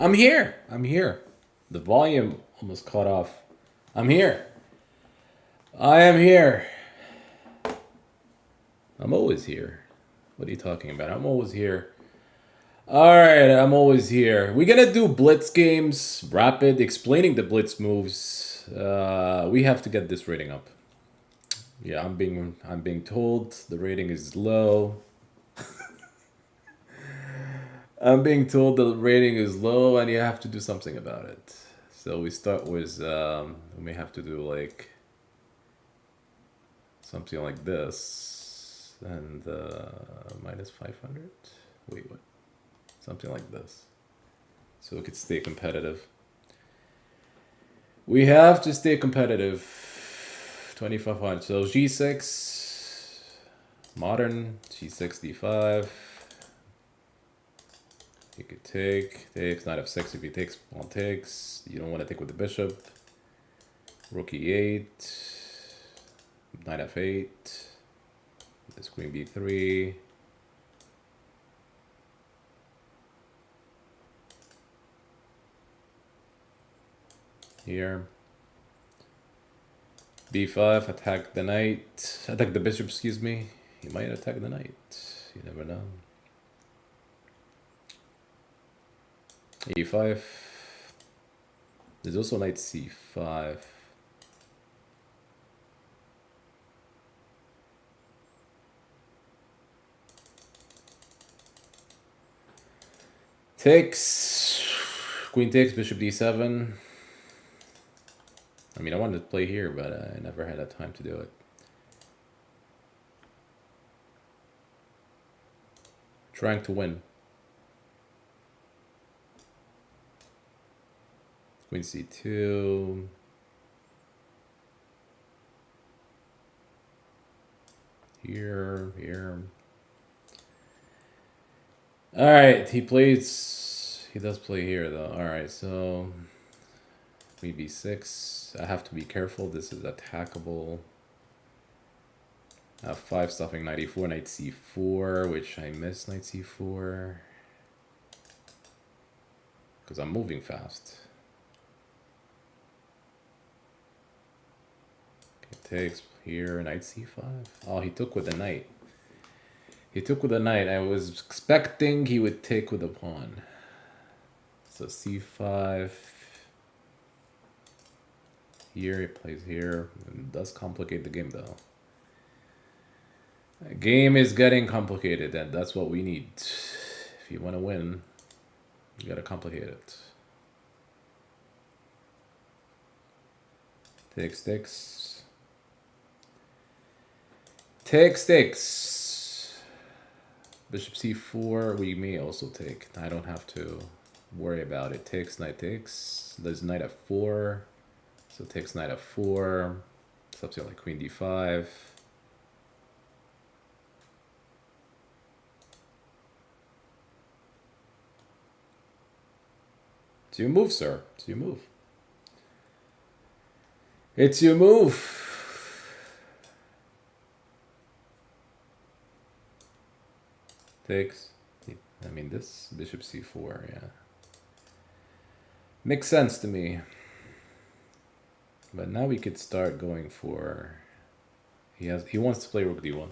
I'm here. I'm here. The volume almost cut off. I'm here. I am here. I'm always here. What are you talking about? I'm always here. All right, I'm always here. We're gonna do Blitz games, rapid, explaining the Blitz moves. We have to get this rating up. Yeah, I'm being told the rating is low. I'm being told the rating is low, and you have to do something about it. So we start with we may have to do like something like this, and minus 500. Wait, what? Something like this, so we could stay competitive. We have to stay competitive. 2500. So G6, modern G6 D5. You could takes knight f6. If he takes, pawn takes. You don't want to take with the bishop. Rook e8, knight f8. This queen b3. Here. b5, attack the knight. Attack the bishop, excuse me. He might attack the knight. You never know. e5. There's also knight c5. Takes. Queen takes, bishop d7. I mean, I wanted to play here, but I never had the time to do it. Trying to win. Queen c2. Here. Alright, he does play here though. Alright, so queen b6. I have to be careful. This is attackable. F5 stuffing knight e4, knight c4, which I miss knight c4. Because I'm moving fast. Okay, takes here, knight c5. Oh, he took with the knight. He took with the knight. I was expecting he would take with a pawn. So c5. Here, he plays here. It does complicate the game though. The game is getting complicated, and that's what we need. If you want to win, you gotta complicate it. Takes. Bishop c4, we may also take. I don't have to worry about it. Takes, knight takes. There's knight f4. So takes knight f4. Something like queen d5. It's your move, sir. It's your move. It's your move. Takes. I mean, this bishop c4, yeah. Makes sense to me. But now we could start going for... He wants to play rook d1.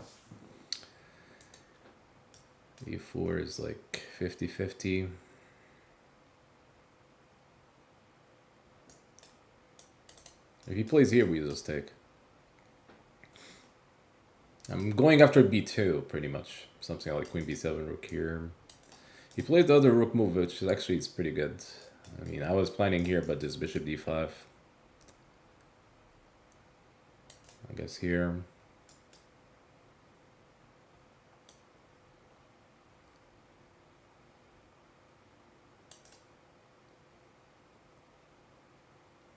e4 is like 50-50. If he plays here, we just take. I'm going after b2, pretty much. Something like queen b7, rook here. He played the other rook move, which actually is pretty good. I mean, I was planning here, but this bishop d5. I guess here.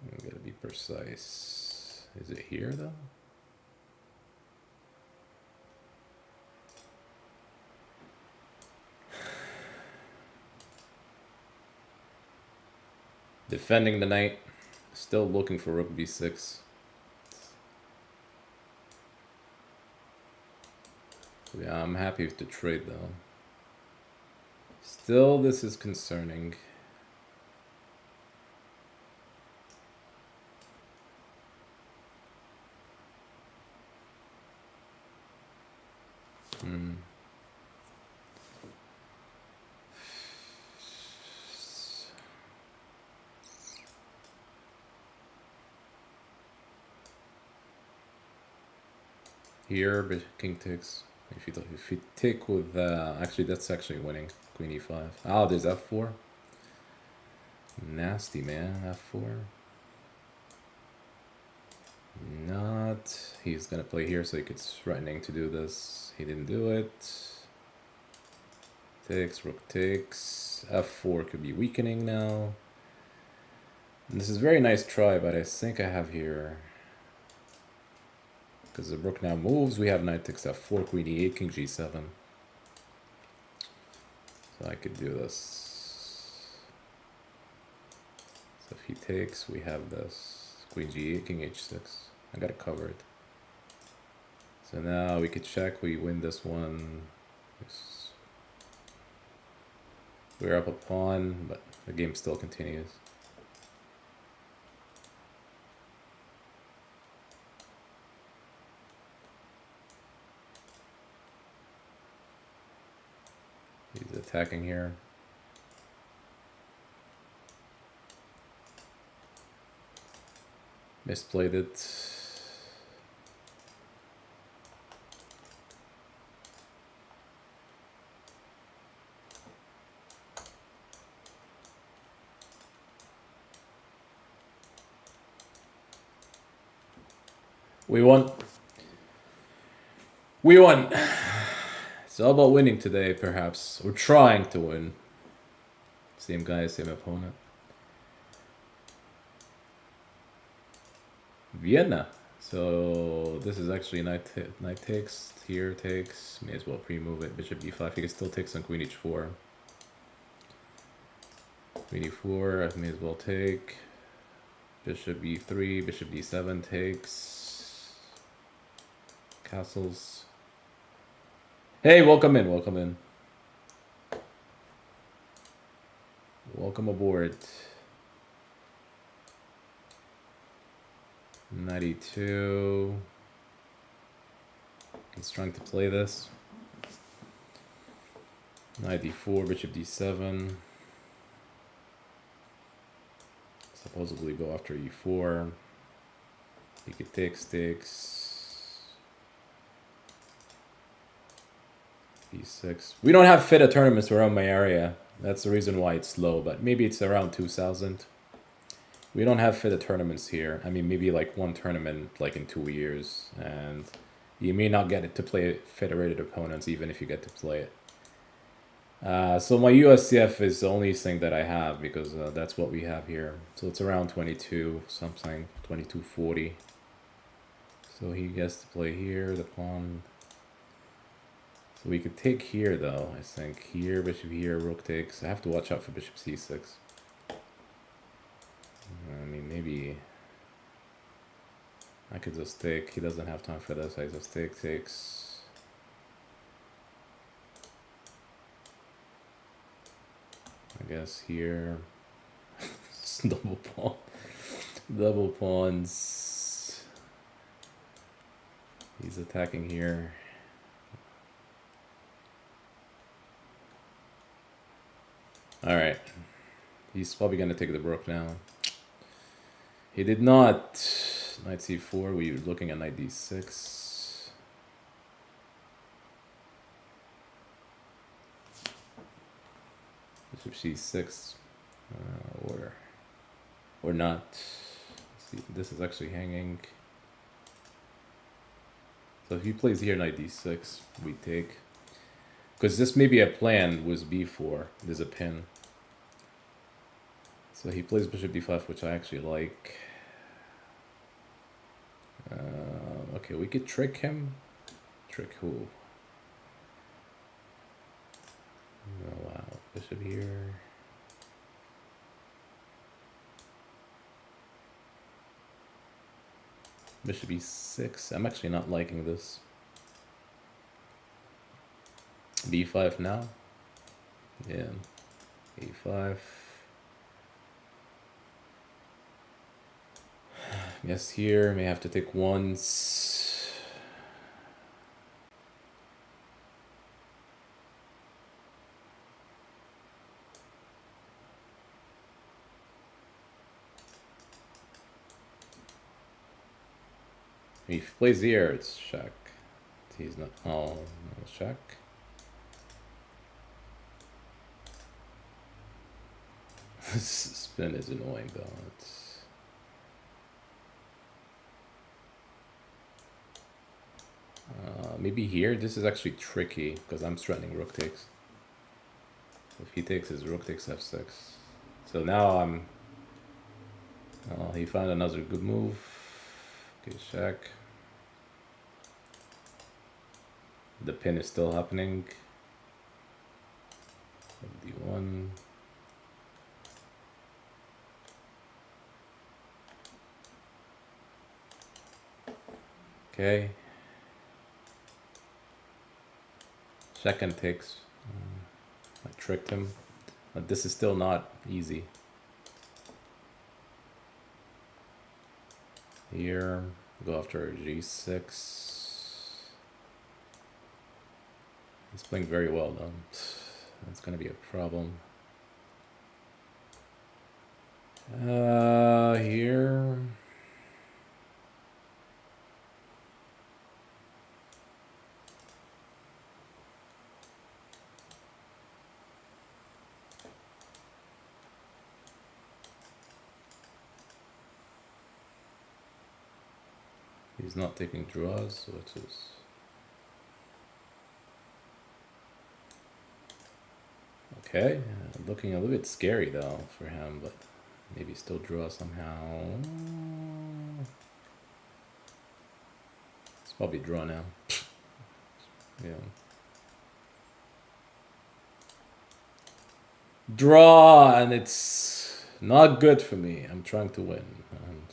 I'm gonna be precise. Is it here, though? Defending the knight. Still looking for rook b6. Yeah, I'm happy with the trade though. Still, this is concerning. Here, but king takes. If you take with actually that's actually winning. Queen e5. Oh, there's f4. Nasty, man. f4. Not. He's gonna play here, so he gets threatening to do this. He didn't do it. Takes, rook takes. f4 could be weakening now. And this is a very nice try, but I think I have here. Because the rook now moves, we have knight takes f4, queen e8, king g7. So I could do this. So if he takes, we have this. Queen g8, king h6. I got it covered. So now we could check, we win this one. We're up a pawn, but the game still continues. He's attacking here. Misplayed it. We won. We won. It's all about winning today, perhaps. Or trying to win. Same guy, same opponent. Vienna. So this is actually knight takes. Here takes. May as well pre-move it. Bishop e5. He can still take some queen h4. Queen e4. I may as well take. Bishop e3. Bishop d7 takes. Castles. Hey, welcome in, welcome in. Welcome aboard. 92. He's trying to play this. Knight d4, bishop d7. Supposedly go after e4. He could take stakes. e6. We don't have FIDA tournaments around my area. That's the reason why it's low, but maybe it's around 2,000. We don't have FIDA tournaments here. I mean, maybe like one tournament like in 2 years, and you may not get it to play federated opponents even if you get to play it. So my USCF is the only thing that I have because that's what we have here. So it's around 22 something, 2240. So he gets to play here, the pawn. So we could take here though, I think. Here, bishop here, rook takes. I have to watch out for bishop c6. I mean, maybe I could just take. He doesn't have time for this. I just take, takes. I guess here. Double pawn. Double pawns. He's attacking here. Alright. He's probably going to take the rook now. He did not. Knight c4. We were looking at knight d6. Bishop c6. Or not. Let's see, this is actually hanging. So if he plays here knight d6, we take. Because this may be a plan with b4. There's a pin. So he plays bishop d5, which I actually like. Okay, we could trick him. Trick who? Oh, wow. Bishop here. Bishop e6. I'm actually not liking this. b5 now. Yeah. e5. Guess here may have to take once. If he plays here, it's check. He's not. Oh, let's check. This spin is annoying though. It's maybe here. This is actually tricky because I'm threatening rook takes. If he takes his rook takes f6. So now I'm. Oh, he found another good move. Okay, check. The pin is still happening. D1. Okay. Second takes. I tricked him. But this is still not easy. Here, go after g6. He's playing very well though. That's gonna be a problem. Here. He's not taking draws, so it's just... Okay, looking a little bit scary though for him, but maybe still draw somehow. It's probably draw now. Yeah. Draw, and it's not good for me. I'm trying to win. And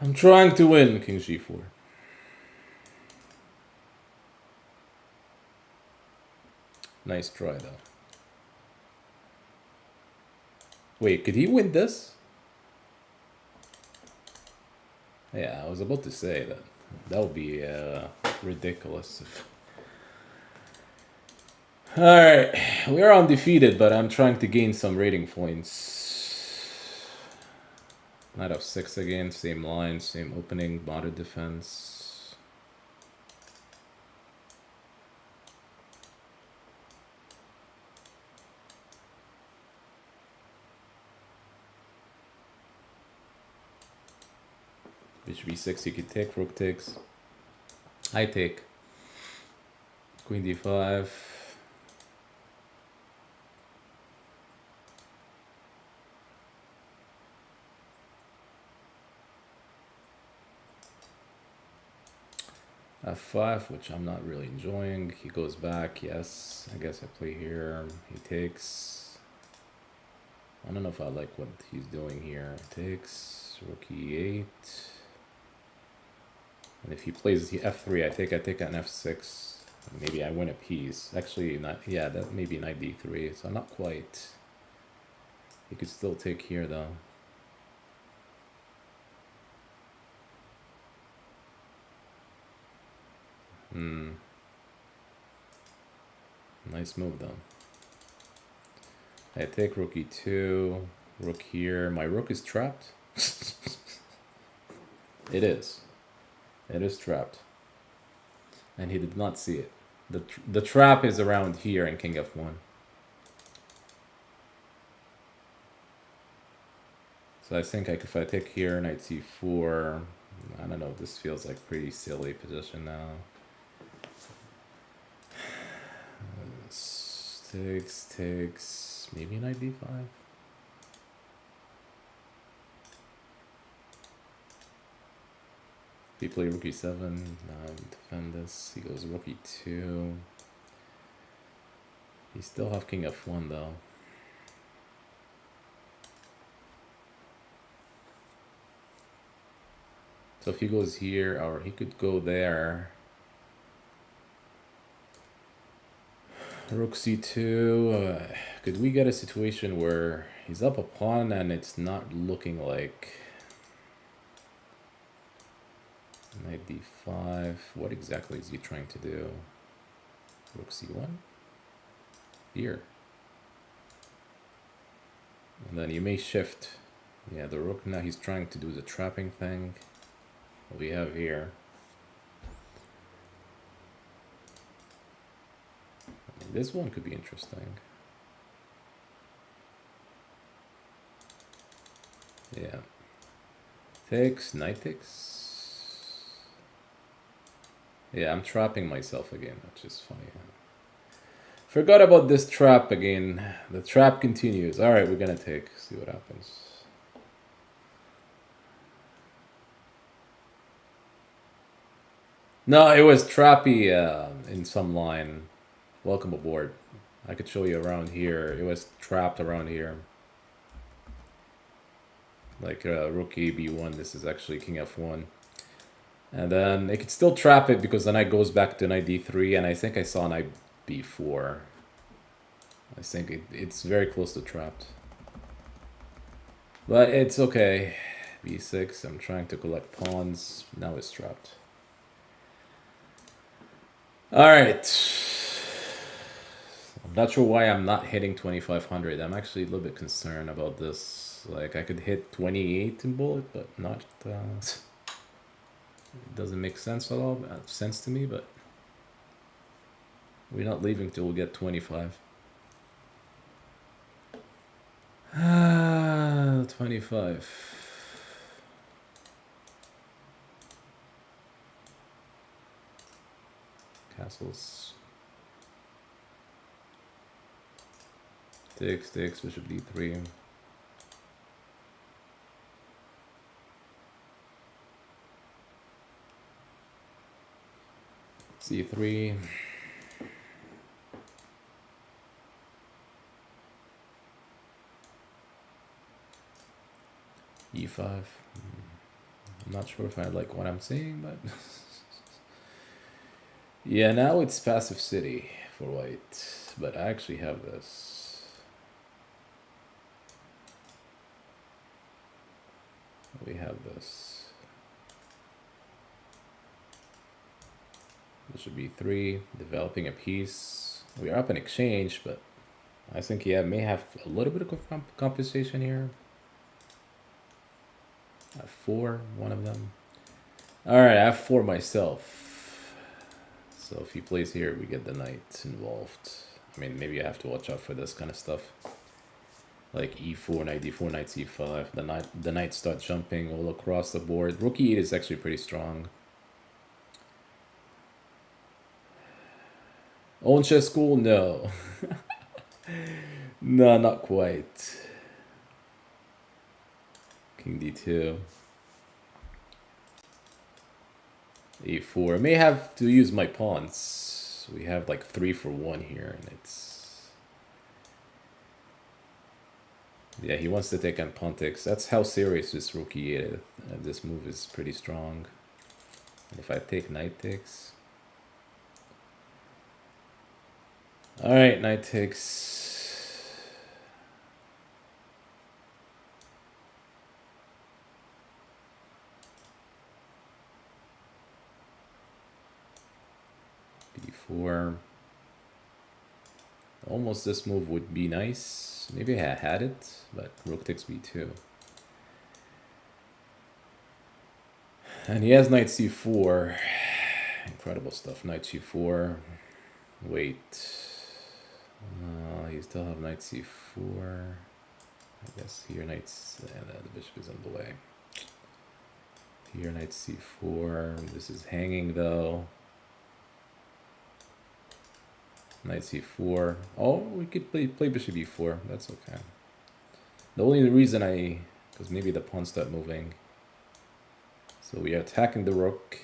I'm trying to win, King G4. Nice try, though. Wait, could he win this? Yeah, I was about to say that. That would be ridiculous. Alright, we are undefeated, but I'm trying to gain some rating points. Knight f6 again, same line, same opening, modern defense. Bishop b6, you could take, rook takes. I take. Queen d5. f5, which I'm not really enjoying. He goes back, yes. I guess I play here. He takes. I don't know if I like what he's doing here. Takes, rook e8. And if he plays the f3, I take on f6. Maybe I win a piece. Actually, not. Yeah, that maybe knight d3. So not quite. He could still take here though. Nice move though. I take rook e2. Rook here. My rook is trapped. It is. It is trapped. And he did not see it. The trap is around here in king f1. So I think if I take here, knight c4, I don't know, this feels like pretty silly position now. Takes, maybe knight d5. If he play rook e7, defend this. He goes rook e2. He still have king f1 though. So if he goes here, or he could go there. Rook c2. Could we get a situation where he's up a pawn and it's not looking like knight d5? What exactly is he trying to do? Rook c1? Here. And then you may shift. Yeah, the rook now he's trying to do the trapping thing. What we have here. This one could be interesting. Yeah. Takes, knight takes. Yeah, I'm trapping myself again, which is funny. Forgot about this trap again. The trap continues. Alright, we're gonna take. See what happens. No, it was trappy in some line. Welcome aboard. I could show you around here. It was trapped around here. Like rook a b1. This is actually king f1. And then it could still trap it because the knight goes back to knight d3. And I think I saw knight b4. I think it's very close to trapped. But it's okay. b6. I'm trying to collect pawns. Now it's trapped. Alright. I'm not sure why I'm not hitting 2500. I'm actually a little bit concerned about this. Like, I could hit 28 in bullet, but not... it doesn't make sense at all. Sense to me, but... We're not leaving till we get 25. 25. Castles. Takes, bishop d3. c3. e5. I'm not sure if I like what I'm saying, but... yeah, now it's passive city for white, but I actually have this. We have this. This should be 3, developing a piece. We are up in exchange, but I think he may have a little bit of compensation here. f4, one of them. Alright, f4 myself. So if he plays here, we get the knight involved. I mean, maybe I have to watch out for this kind of stuff. Like e4, knight d4, knight c5. The knight starts jumping all across the board. Rook e8 is actually pretty strong. Own chess school? No. No, not quite. King d2. a4. I may have to use my pawns. We have like 3 for 1 here, and it's... yeah, he wants to take on pawn takes. That's how serious this rook e8 is. This move is pretty strong. And if I take knight takes... alright, knight takes... b4. Almost this move would be nice. Maybe I had it, but rook takes b2. And he has knight c4. Incredible stuff. Knight c4. Wait. You still have knight c4. I guess here knight's... and the bishop is on the way. Here knight c4. This is hanging though. Knight c4. Oh, we could play bishop e4. That's okay. The only reason because maybe the pawns start moving. So we are attacking the rook.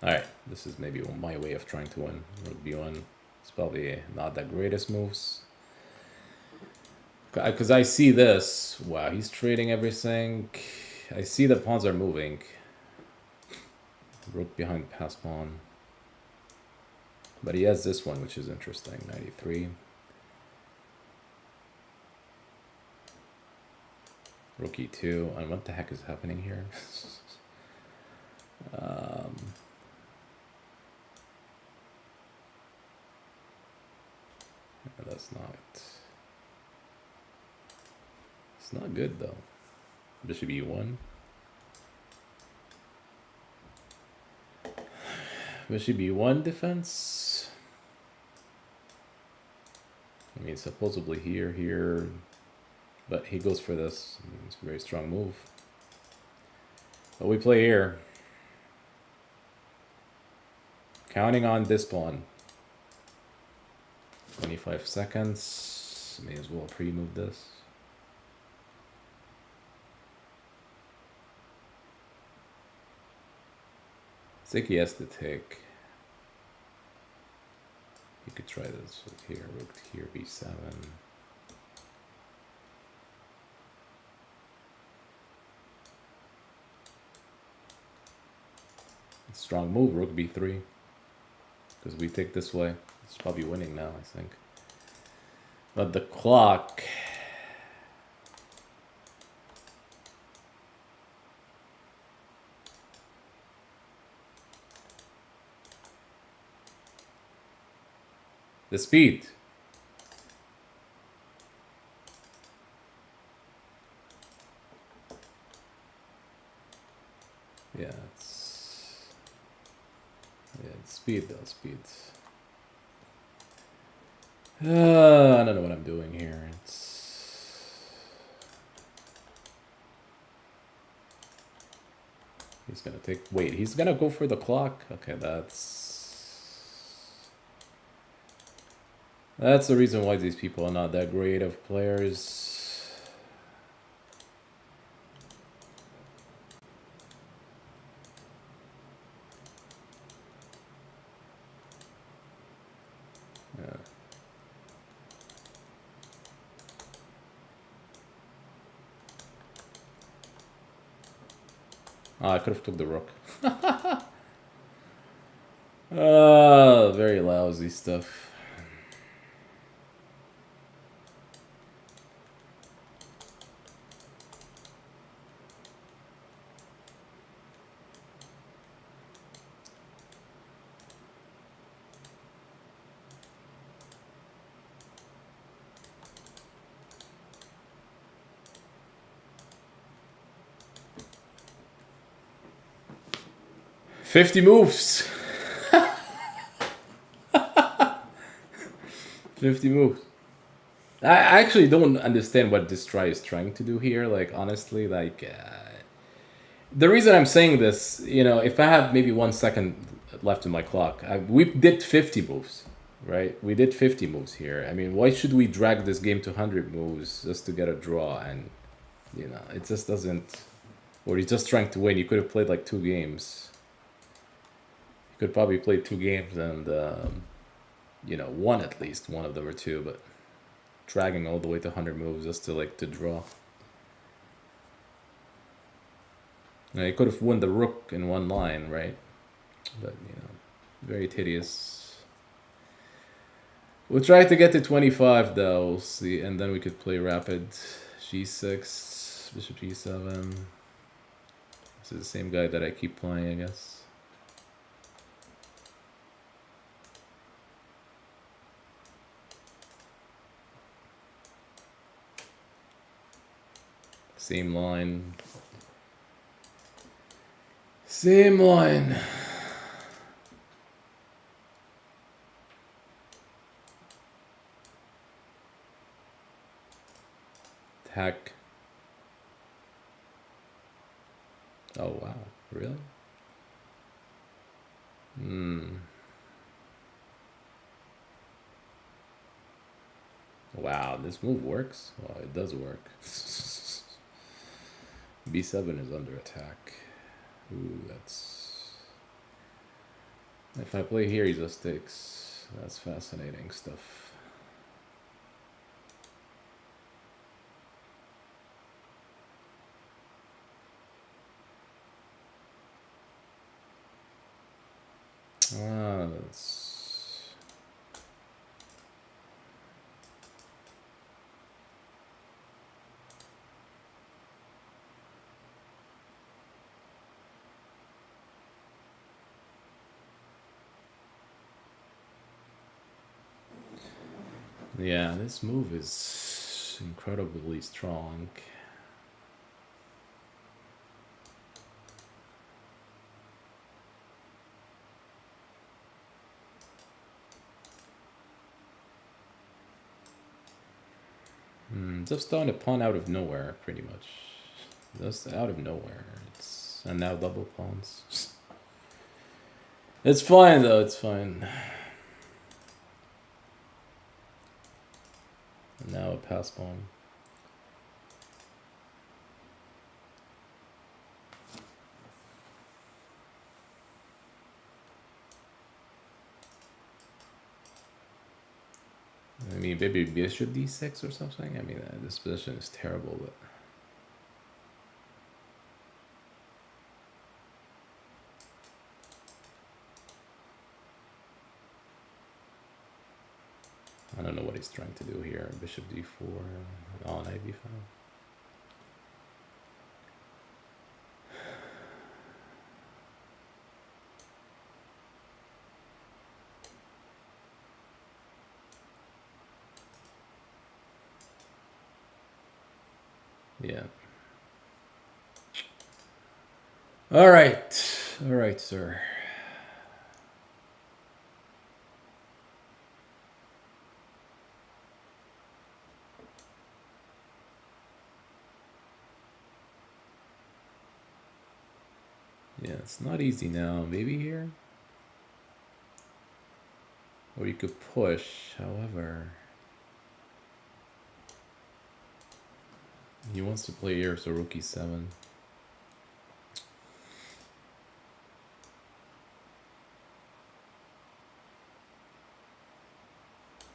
Alright, this is maybe my way of trying to win. Rook b1. It's probably not the greatest moves. Because I see this. Wow, he's trading everything. I see the pawns are moving. Rook behind pass pawn. But he has this one, which is interesting. 93. Rook e2. And what the heck is happening here? That's not... it's not good though. Bishop e1. Bishop e1 defense. I mean, supposedly here, but he goes for this. It's a very strong move. But we play here. Counting on this pawn. 25 seconds. May as well pre-move this. I think he has to take. You could try this with here, rook here, b7. Strong move, rook b3. Because we take this way. It's probably winning now, I think. But the clock. The speed. Yeah, it's speed though, speed. I don't know what I'm doing here. He's gonna take. Wait, he's gonna go for the clock. Okay, that's the reason why these people are not that great of players. Yeah. Oh, I could have took the rook. Very lousy stuff. "50 moves." 50 moves. I actually don't understand what this try is trying to do here. Like, honestly, like, the reason I'm saying this, you know, if I have maybe 1 second left in my clock, we did 50 moves, right? We did 50 moves here. I mean, why should we drag this game to 100 moves just to get a draw? And, you know, it just doesn't. Or he's just trying to win. You could have played like 2 games. You could probably play 2 games and, you know, one at least, one of them or 2, but dragging all the way to 100 moves just to like to draw. Now, you could have won the rook in 1 line, right? But, you know, very tedious. We'll try to get to 25 though, we'll see, and then we could play rapid. G6, bishop G7. This is the same guy that I keep playing, I guess. Same line. Same line. Attack. Oh wow, really? Wow, this move works? Well, it does work. B7 is under attack. Ooh, that's... If I play here, he just takes. That's fascinating stuff. That's... Yeah, this move is incredibly strong. Just on a pawn out of nowhere, pretty much. Just out of nowhere. And now double pawns. It's fine though, it's fine. And now a pass pawn. I mean, maybe bishop d6 or something. I mean, this position is terrible, but I don't know what he's trying to do here. Bishop d4. Oh, knight b5. Yeah. All right, sir. Yeah, it's not easy now. Maybe here? Or you could push, however. He wants to play here, so rook e7.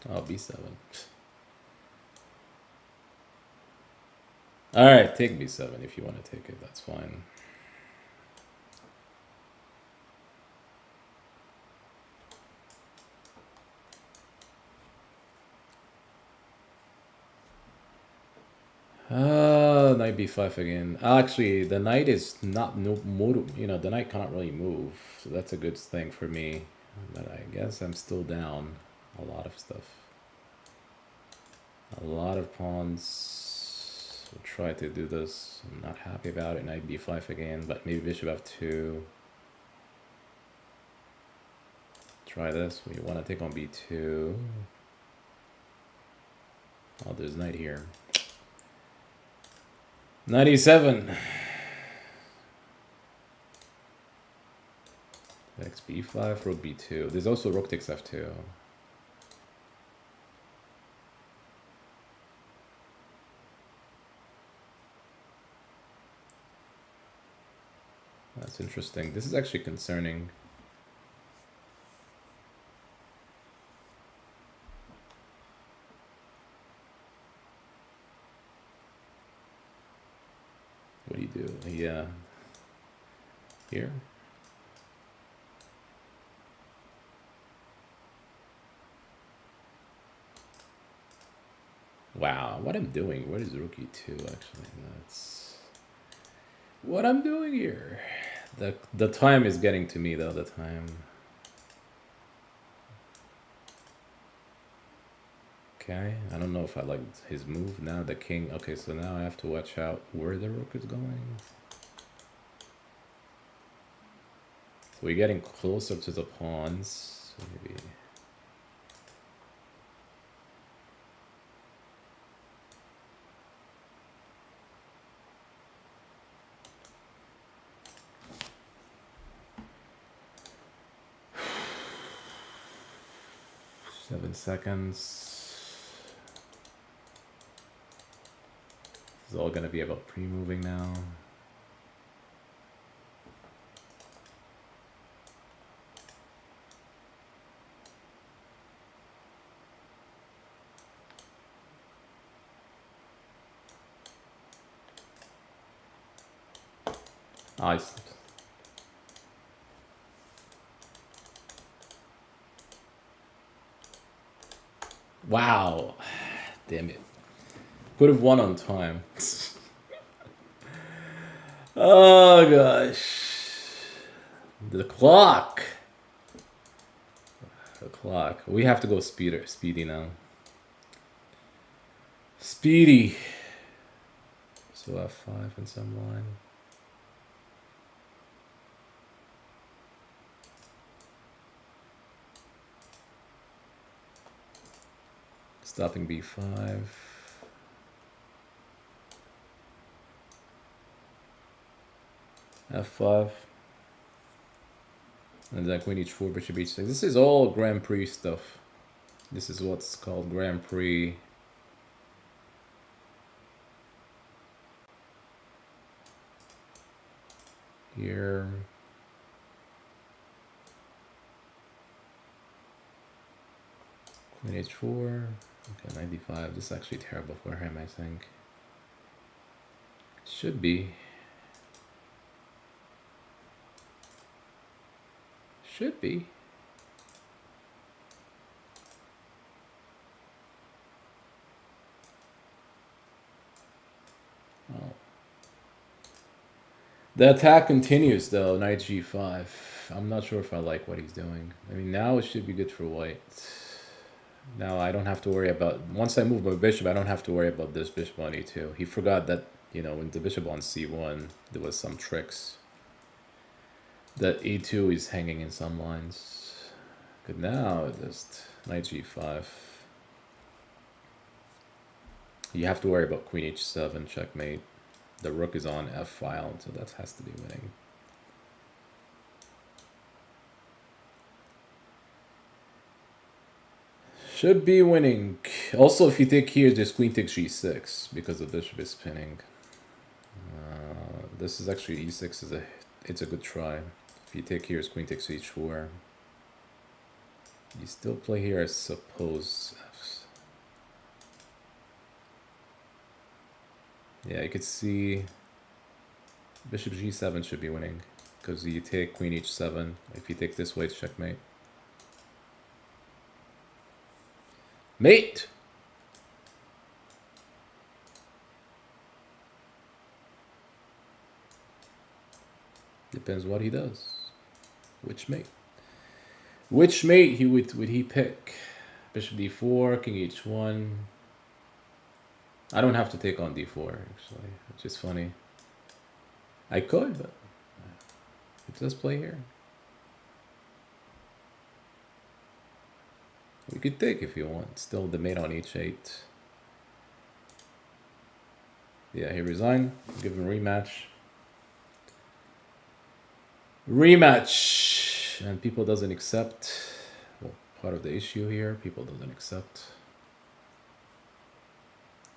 Oh, b7. Alright, take b7 if you want to take it, that's fine. Knight b5 again. Actually, the knight is not the knight cannot really move, so that's a good thing for me. But I guess I'm still down a lot of stuff. A lot of pawns. We'll try to do this. I'm not happy about it. Knight b5 again, but maybe bishop f2. Try this. We want to take on b2. Oh, there's knight here. Knight e7. Next b5, rook b2. There's also rook takes f2. That's interesting. This is actually concerning. What do you do? Yeah. Here? Wow, what I'm doing? What is rook e2 actually? That's what I'm doing here. The time is getting to me though, the time. Okay, I don't know if I like his move now, the king. Okay, so now I have to watch out where the rook is going. So we're getting closer to the pawns. So maybe... Seven seconds. This is all gonna be about pre-moving now. Nice. Wow. Damn it. Could have won on time. Oh gosh. The clock. The clock. We have to go speedy now. Speedy. So f5 in some line. Stopping b5. f5. And then queen h4, bishop h6. This is all Grand Prix stuff. This is what's called Grand Prix. Here. Queen h4. Okay, 95. This is actually terrible for him, I think. Should be. Should be. Oh. The attack continues though, knight g5. I'm not sure if I like what he's doing. I mean, now it should be good for white. Now I don't have to worry about, once I move my bishop, I don't have to worry about this bishop on e2. He forgot that, you know, when the bishop on c1, there was some tricks. That e2 is hanging in some lines. Good, now just knight g5. You have to worry about queen h7, checkmate. The rook is on f-file, so that has to be winning. Should be winning. Also, if you take here, there's queen takes g6 because the bishop is spinning. This is actually e6 is it's a good try. If you take here, it's queen takes h4. You still play here, I suppose. Yeah, you could see bishop g7 should be winning because you take queen h7. If you take this way, it's checkmate. Mate! Depends what he does. Which mate? Which mate would he pick? Bishop d4, king h1. I don't have to take on d4 actually, which is funny. I could, but it does play here. We could take if you want. Still the mate on h8. Yeah, he resigned. Give him a rematch. Rematch! And people doesn't accept. Well, part of the issue here, people doesn't accept.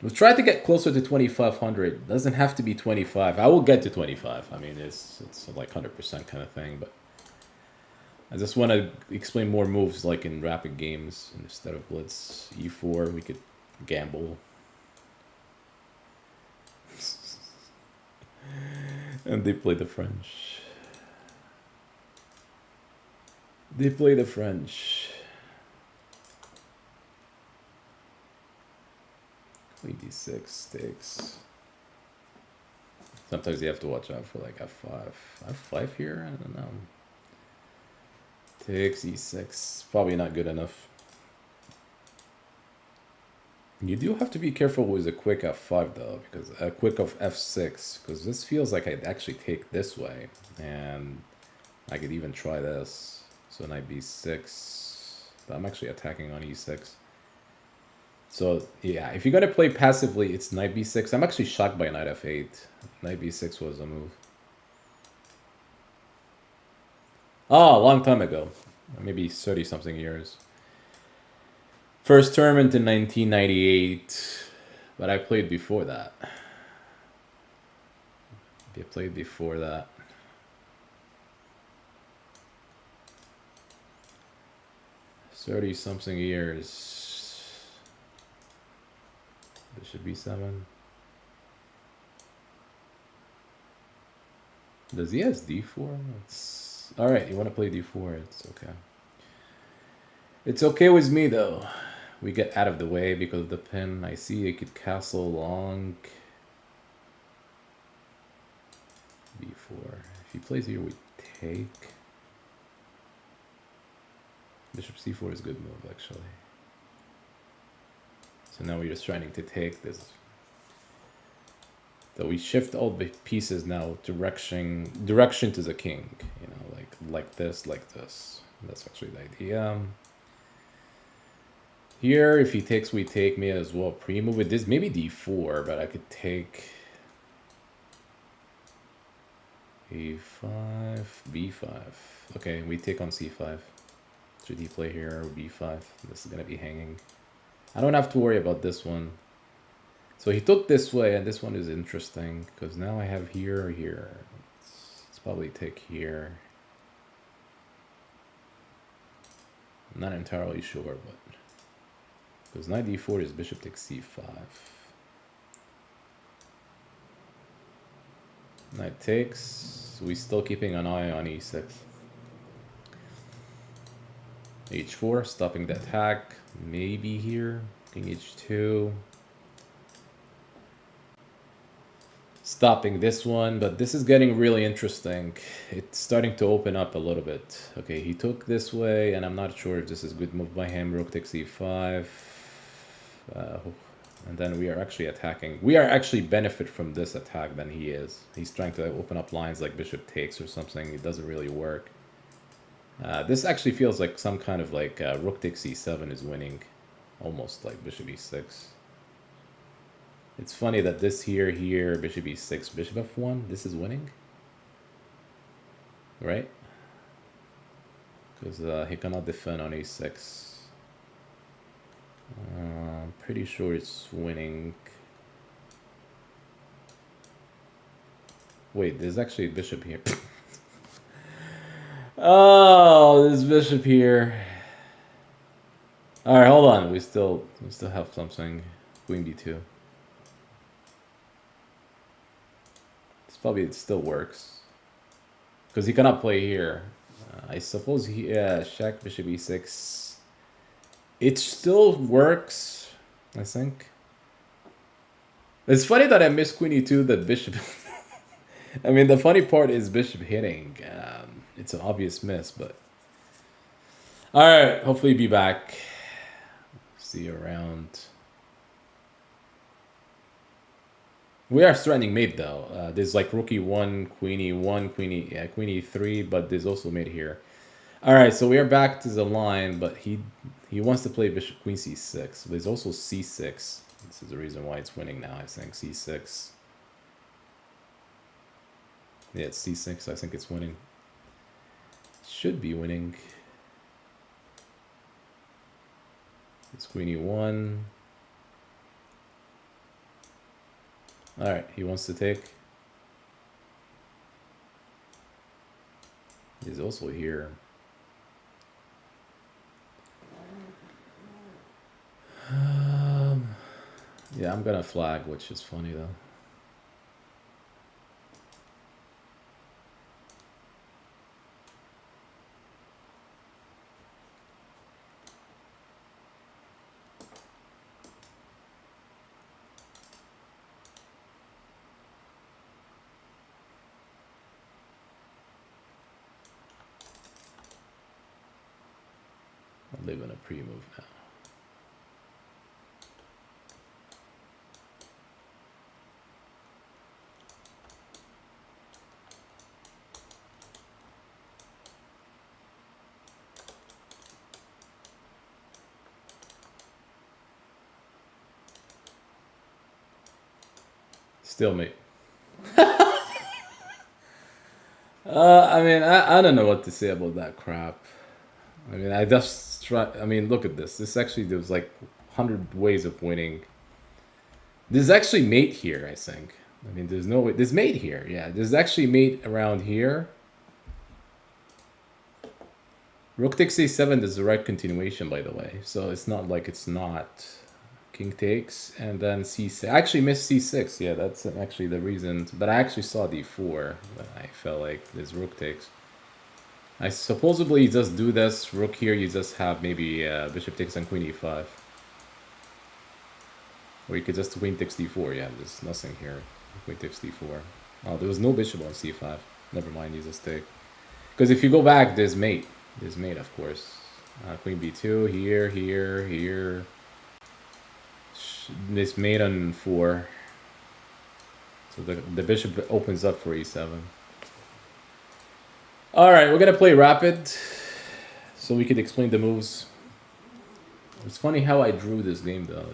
We've tried to get closer to 2,500. Doesn't have to be 25. I will get to 25. I mean, it's like 100% kind of thing, but I just want to explain more moves like in rapid games instead of Blitz. E4, we could gamble. And they play the French. They play the French. Queen d6 takes. Sometimes you have to watch out for like f5. f5 here? I don't know. Takes e6. Probably not good enough. You do have to be careful with a quick f5 though, because a quick of f6, because this feels like I'd actually take this way, and I could even try this. So knight b6. But I'm actually attacking on e6. So yeah, if you're gonna play passively, it's knight b6. I'm actually shocked by knight f8. Knight b6 was a move. Oh, a long time ago. Maybe 30-something years. First tournament in 1998. But I played before that. I played before that. Something years. Bishop b7. Does he has d4? It's all right. You want to play d4? It's okay. It's okay with me though. We get out of the way because of the pin. I see it could castle long. b4. If he plays here, we take. Bishop c4 is a good move actually. So now we're just trying to take this. So we shift all the pieces now direction to the king. You know, like this, like this. That's actually the idea. Here, if he takes, we take. May as well pre-move with this. Maybe d4, but I could take. A5, B5. Okay, we take on C5. Should he play here or B5? This is gonna be hanging. I don't have to worry about this one. So he took this way, and this one is interesting because now I have here, here. Let's probably take here. I'm not entirely sure, but because knight d4 is bishop takes c5. Knight takes. We still keeping an eye on e6. h4, stopping the attack. Maybe here. King h2. Stopping this one, but this is getting really interesting. It's starting to open up a little bit. Okay, he took this way, and I'm not sure if this is a good move by him. Rook takes e5. And then we are actually attacking. We are actually benefit from this attack than he is. He's trying to open up lines like bishop takes or something. It doesn't really work. This actually feels like some kind of like rook takes e7 is winning. Almost like bishop e6. It's funny that this here, bishop e6, bishop f1, this is winning. Right? Because he cannot defend on e6. I'm pretty sure it's winning. Wait, there's actually a bishop here. Oh, there's bishop here. All right, hold on. We still have something. Queen b2. Probably it still works because he cannot play here. I suppose he check bishop e6. It still works, I think. It's funny that I missed queen e2. That bishop. I mean, the funny part is bishop hitting. It's an obvious miss, but all right. Hopefully, be back. See you around. We are threatening mate though. There's like rook e1, queen e1, queen e3, but there's also mate here. All right, so we are back to the line, but he wants to play bishop queen c6. There's also c6. This is the reason why it's winning now. I think c6. Yeah, it's c6. I think it's winning. Should be winning. It's queen e1. All right, he wants to take. He's also here. Yeah, I'm gonna flag, which is funny though. I'll live in a pre-move now. Still mate. I mean, I don't know what to say about that crap. I mean, I just try. I mean, look at this. This actually, there's like 100 ways of winning. There's actually mate here, I think. I mean, there's no way. There's mate here. Yeah, there's actually mate around here. Rook takes a7 is the right continuation, by the way. So it's not like it's not. King takes, and then c6. I actually missed c6. Yeah, that's actually the reason. But I actually saw d4. But I felt like this rook takes. I supposedly just do this. Rook here, you just have maybe bishop takes and queen e5. Or you could just queen takes d4. Yeah, there's nothing here. Queen takes d4. Oh, there was no bishop on c5. Never mind, you just take. Because if you go back, there's mate. There's mate, of course. Queen b2, here, here, here. This mate on 4. So the bishop opens up for e7. Alright, we're gonna play rapid so we can explain the moves. It's funny how I drew this game though.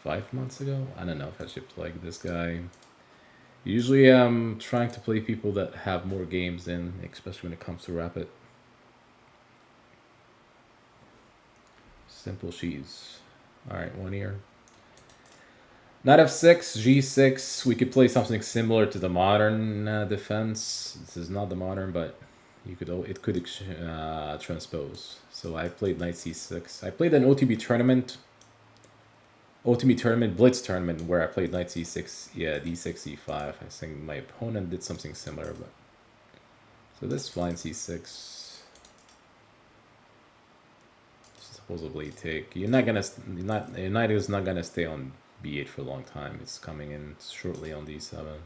5 months ago. I don't know if I should play this guy. Usually I'm trying to play people that have more games in, especially when it comes to rapid. Simple cheese. Alright, 1 here. Knight f6, g6. We could play something similar to the modern defense. This is not the modern, but you could it could transpose. So I played knight c6. I played an OTB tournament. Blitz tournament, where I played knight c6, yeah, d6, e5. I think my opponent did something similar, but so this fine c6. Supposedly take. Your knight is not gonna stay on b8 for a long time. It's coming in shortly on d7.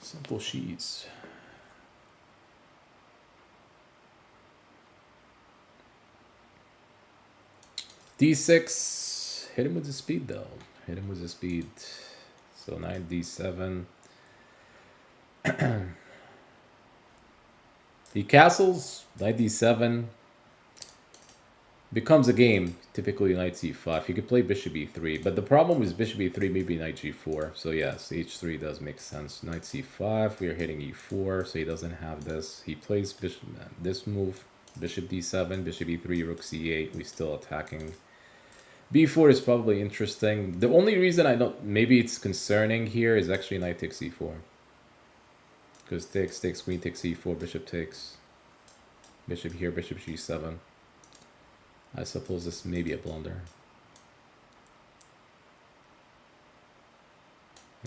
Simple sheets. d6. Hit him with the speed though. Hit him with the speed. So knight d7. The castles, knight d7 becomes a game. Typically knight c5. You could play bishop e3, but the problem is bishop e3, maybe knight g4. So yes, h3 does make sense. Knight c5, we are hitting e4, so he doesn't have this. He plays bishop, this move, bishop d7, bishop e3, rook c8. We're still attacking. b4 is probably interesting. The only reason I don't, maybe it's concerning here, is actually knight takes e4. Because takes, queen takes e4, bishop takes. Bishop here, bishop g7. I suppose this may be a blunder.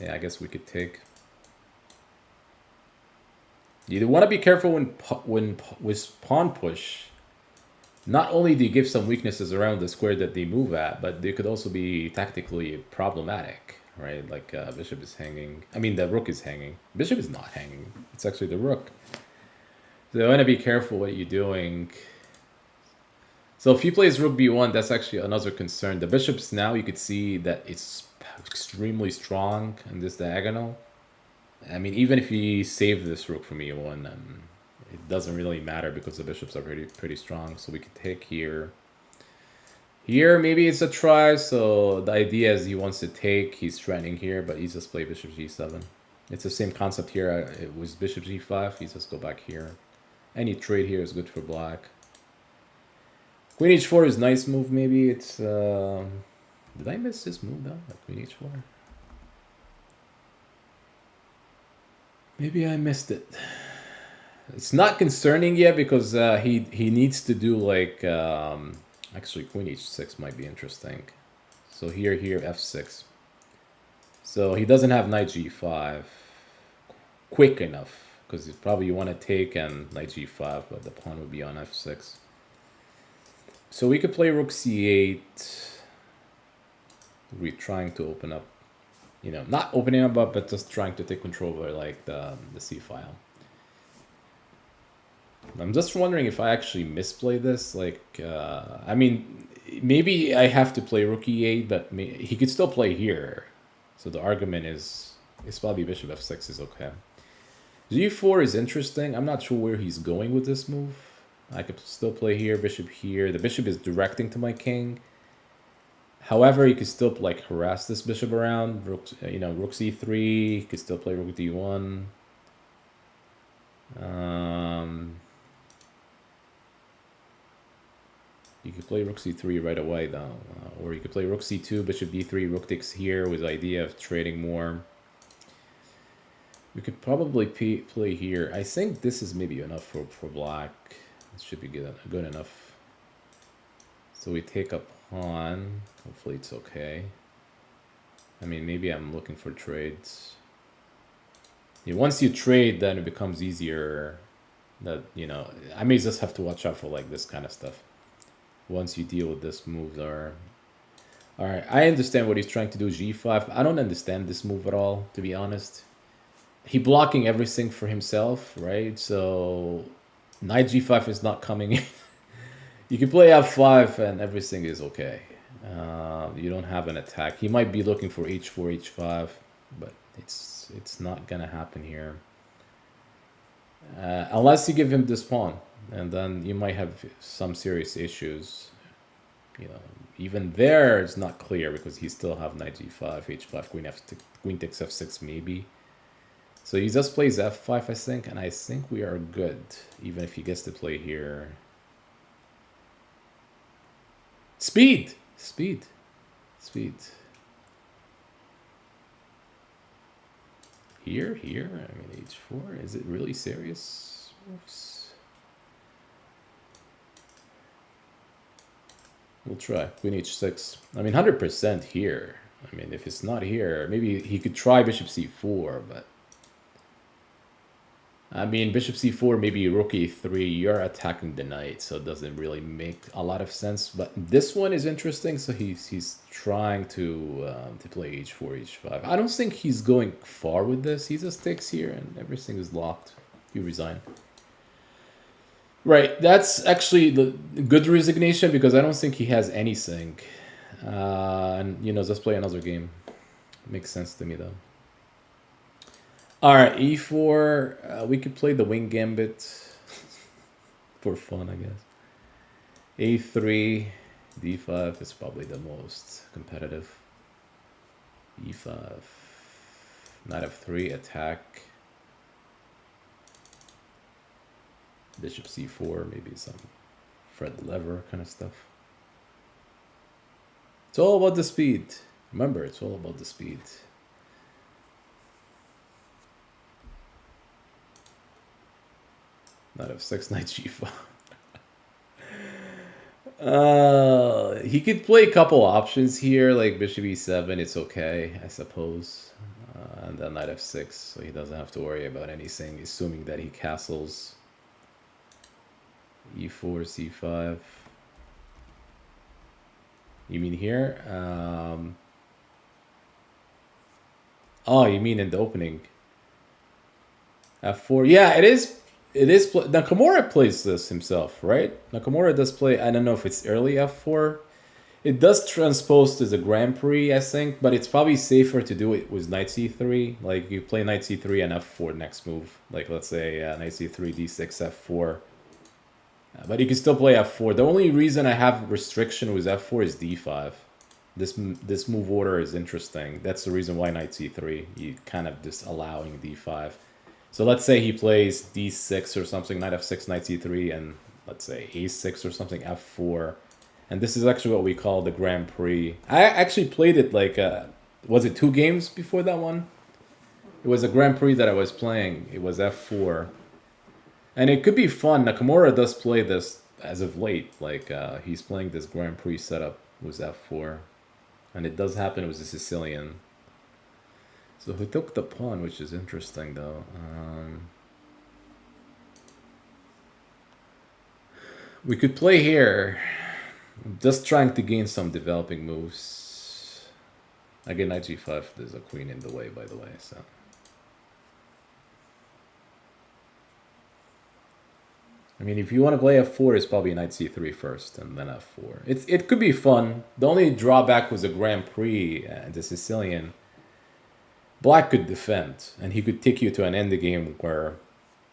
Yeah, I guess we could take. You want to be careful when with pawn push. Not only do you give some weaknesses around the square that they move at, but they could also be tactically problematic, right? Like bishop is hanging. I mean, the rook is hanging. Bishop is not hanging. It's actually the rook. So you want to be careful what you're doing. So if he plays rook b1, that's actually another concern. The bishops now, you could see that it's extremely strong in this diagonal. I mean, even if he saved this rook from e1, it doesn't really matter because the bishops are pretty strong. So we could take here. Here, maybe it's a try. So the idea is he wants to take. He's threatening here, but he just play bishop g7. It's the same concept here. It was bishop g5. He just go back here. Any trade here is good for black. Queen h4 is nice move. Maybe it's... did I miss this move though? Like queen h4? Maybe I missed it. It's not concerning yet because he needs to do like... actually, queen h6 might be interesting. So here, f6. So he doesn't have knight g5 quick enough. Because probably you want to take and knight g5, but the pawn would be on f6. So we could play rook c8. We're trying to open up, you know, not opening up, but just trying to take control over like the c file. I'm just wondering if I actually misplay this. Like, I mean, maybe I have to play rook e8, but he could still play here. So the argument is probably bishop f6 is okay. g4 is interesting. I'm not sure where he's going with this move. I could still play here, bishop here. The bishop is directing to my king. However, you could still like harass this bishop around. Rook, you know, rook c3. You could still play rook d1. You could play rook c3 right away though, or you could play rook c2, bishop d3, rook takes here with the idea of trading more. We could probably play here. I think this is maybe enough for black. This should be good enough. So we take a pawn. Hopefully it's okay. I mean, maybe I'm looking for trades. Yeah, once you trade, then it becomes easier. That, you know, I may just have to watch out for like this kind of stuff. Once you deal with this move there. All right, I understand what he's trying to do, g5. I don't understand this move at all, to be honest. He blocking everything for himself, right? So knight g5 is not coming in. You can play f5 and everything is okay. You don't have an attack. He might be looking for h4, h5, but it's not gonna happen here. Unless you give him this pawn, and then you might have some serious issues. You know, even there it's not clear because he still have knight g5, h5, queen takes f6 maybe. So he just plays f5, I think, and I think we are good, even if he gets to play here. Speed! Speed. Speed. Here? I mean, h4. Is it really serious? Oops. We'll try. Queen h6. I mean, 100% here. I mean, if it's not here, maybe he could try bishop c4, but... I mean, bishop c4, maybe rook e3, you're attacking the knight, so it doesn't really make a lot of sense. But this one is interesting, so he's trying to play h4, h5. I don't think he's going far with this. He just takes here, and everything is locked. You resign. Right, that's actually the good resignation, because I don't think he has anything. And, you know, just play another game. Makes sense to me, though. All right, e4. We could play the wing gambit for fun, I guess. a3, d5 is probably the most competitive. e5, knight f3, attack. Bishop c4, maybe some Fred Lever kind of stuff. It's all about the speed. Remember, it's all about the speed. Knight f6, knight g5. He could play a couple options here, like bishop e7. It's okay, I suppose. And then knight f6, so he doesn't have to worry about anything, assuming that he castles. e4, c5. You mean here? Oh, you mean in the opening? f4. Yeah, it is. It is. Nakamura plays this himself, right? Nakamura does play. I don't know if it's early f4. It does transpose to the Grand Prix, I think, but it's probably safer to do it with knight c3. Like you play knight c3 and f4 next move. Like let's say knight c3, d6, f4. But you can still play f4. The only reason I have restriction with f4 is d5. This move order is interesting. That's the reason why knight c3. You kind of disallowing d5. So let's say he plays d6 or something, knight f6, knight c3, and let's say a6 or something, f4. And this is actually what we call the Grand Prix. I actually played it like, was it 2 games before that one? It was a Grand Prix that I was playing. It was f4. And it could be fun. Nakamura does play this as of late. Like, he's playing this Grand Prix setup with f4. And it does happen with the Sicilian. So he took the pawn, which is interesting, though. We could play here. Just trying to gain some developing moves. Again, knight g5. There's a queen in the way, by the way, so... I mean, if you want to play f4, it's probably knight c3 first, and then f4. It could be fun. The only drawback was a Grand Prix, the Sicilian. Black could defend, and he could take you to an endgame where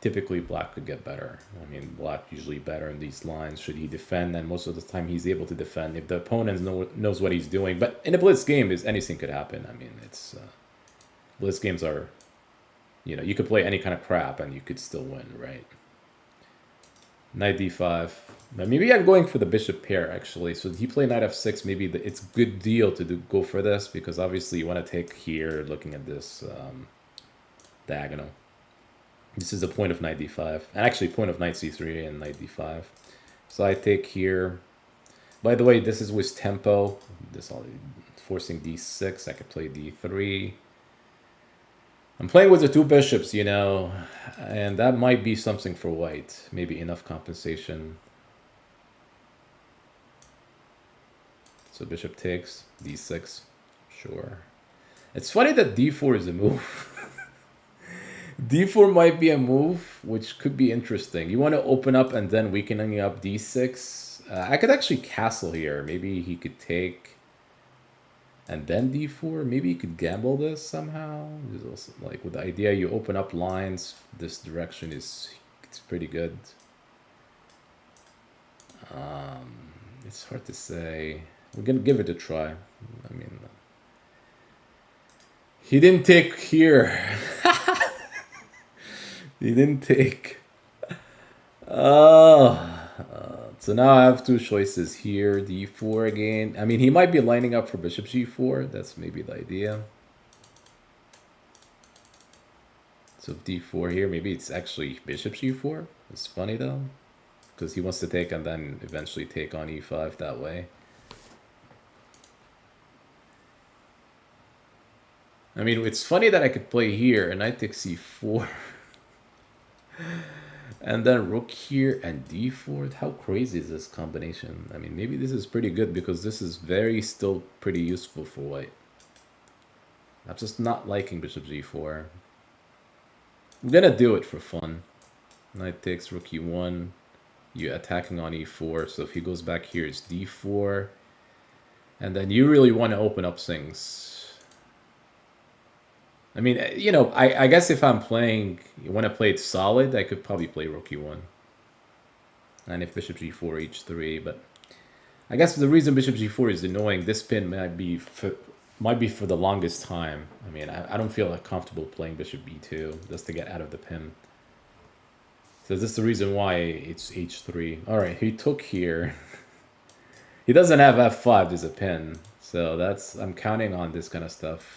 typically black could get better. I mean, black usually better in these lines should he defend, and most of the time he's able to defend if the opponent knows what he's doing. But in a blitz game, anything could happen. I mean, it's blitz games are, you know, you could play any kind of crap and you could still win, right? Knight d5. But maybe I'm going for the bishop pair, actually. So he play knight f6. Maybe it's a good deal to go for this, because obviously you want to take here, looking at this diagonal. This is the point of knight d5. And actually point of knight c3 and knight d5. So I take here. By the way, this is with tempo. This all forcing d6. I could play d3. I'm playing with the 2 bishops, you know, and that might be something for white. Maybe enough compensation. So bishop takes, d6, sure. It's funny that d4 is a move. d4 might be a move, which could be interesting. You want to open up and then weakening up d6. I could actually castle here. Maybe he could take... and then d4, maybe you could gamble this somehow. Also, like with the idea you open up lines, this direction is it's pretty good. It's hard to say. We're gonna give it a try. I mean, he didn't take here. He didn't take. So now I have two choices here. D4 again. I mean, he might be lining up for bishop g4. That's maybe the idea. So d4 here, maybe it's actually bishop g4. It's funny though, because he wants to take and then eventually take on e5 that way. I mean, it's funny that I could play here and knight takes c4. And then rook here and d4. How crazy is this combination? I mean, maybe this is pretty good because this is still pretty useful for white. I'm just not liking bishop g4. I'm gonna do it for fun. Knight takes rook e1. You're attacking on e4. So if he goes back here, it's d4. And then you really want to open up things. I mean, you know, I guess if I'm playing, when I play it solid, I could probably play rook e1. And if bishop g4, h3, but I guess the reason bishop g4 is annoying, this pin might be for the longest time. I mean, I don't feel like comfortable playing bishop b2 just to get out of the pin. So this is the reason why it's h3. All right, he took here. He doesn't have f5 as a pin, so I'm counting on this kind of stuff.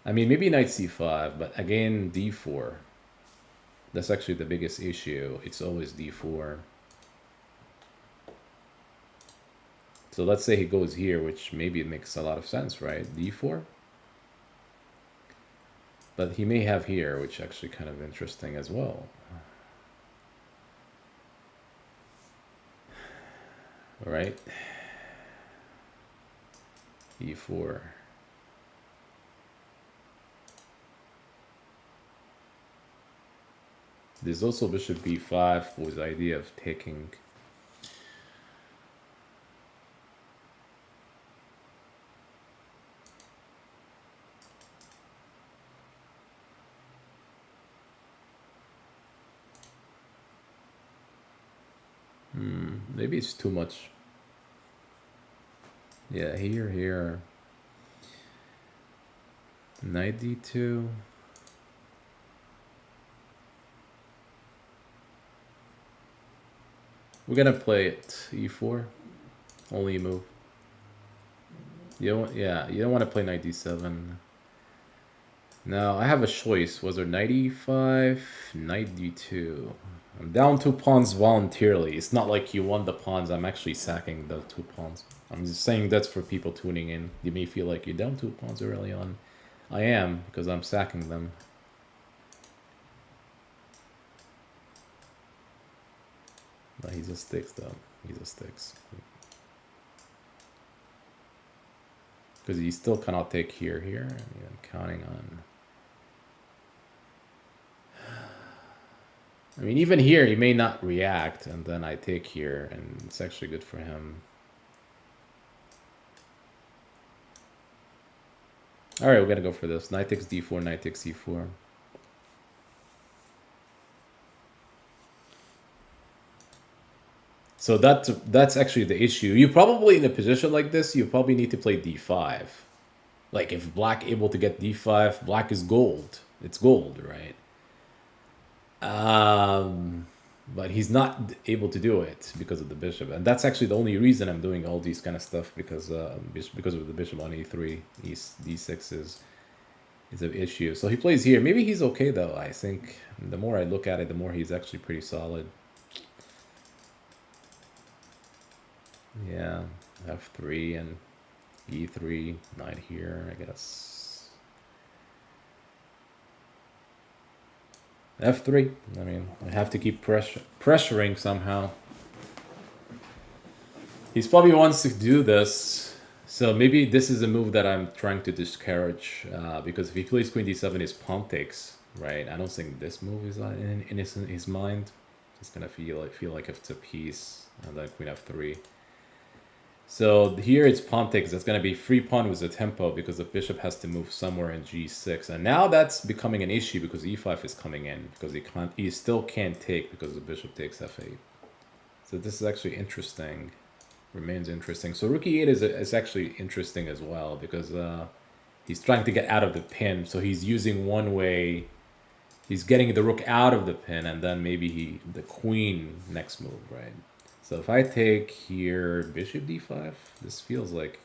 I mean, maybe knight c5, but again, d4. That's actually the biggest issue. It's always d4. So let's say he goes here, which maybe it makes a lot of sense, right? d4. But he may have here, which is actually kind of interesting as well. All right. e4. There's also bishop b5 with the idea of taking. Maybe it's too much. Yeah, here. Knight d2. We're gonna play it e4. Only move. You don't want to play knight d7. Now I have a choice. Was there knight e5, knight d2? I'm down 2 pawns voluntarily. It's not like you won the pawns. I'm actually sacking the 2 pawns. I'm just saying that's for people tuning in. You may feel like you're down 2 pawns early on. I am, because I'm sacking them. But he just sticks though. He just sticks. Because he still cannot take here. I mean, I'm counting on. I mean, even here, he may not react, and then I take here, and it's actually good for him. All right, we're gonna go for this. Knight takes d4, knight takes c4. So that's actually the issue. You probably, in a position like this, you probably need to play d5. Like, if black able to get d5, black is gold. It's gold, right? But he's not able to do it because of the bishop, and that's actually the only reason I'm doing all these kind of stuff, because of the bishop on e3. d6 is an issue. So he plays here. Maybe he's okay though. I think the more I look at it, the more he's actually pretty solid. Yeah, f3 and e3, knight here, I guess. f3. I mean, I have to keep pressuring somehow. He's probably wants to do this, so maybe this is a move that I'm trying to discourage, because if he plays queen d7, his pawn takes, right? I don't think this move is in his mind. He's gonna feel like if it's a piece, and then queen f3. So here it's pawn takes. That's going to be free pawn with the tempo because the bishop has to move somewhere in g6. And now that's becoming an issue because e5 is coming in because he still can't take because the bishop takes f8. So this is actually interesting. Remains interesting. So rook e8 is actually interesting as well because he's trying to get out of the pin. So he's using one way. He's getting the rook out of the pin and then maybe the queen next move, right? So if I take here bishop d5, this feels like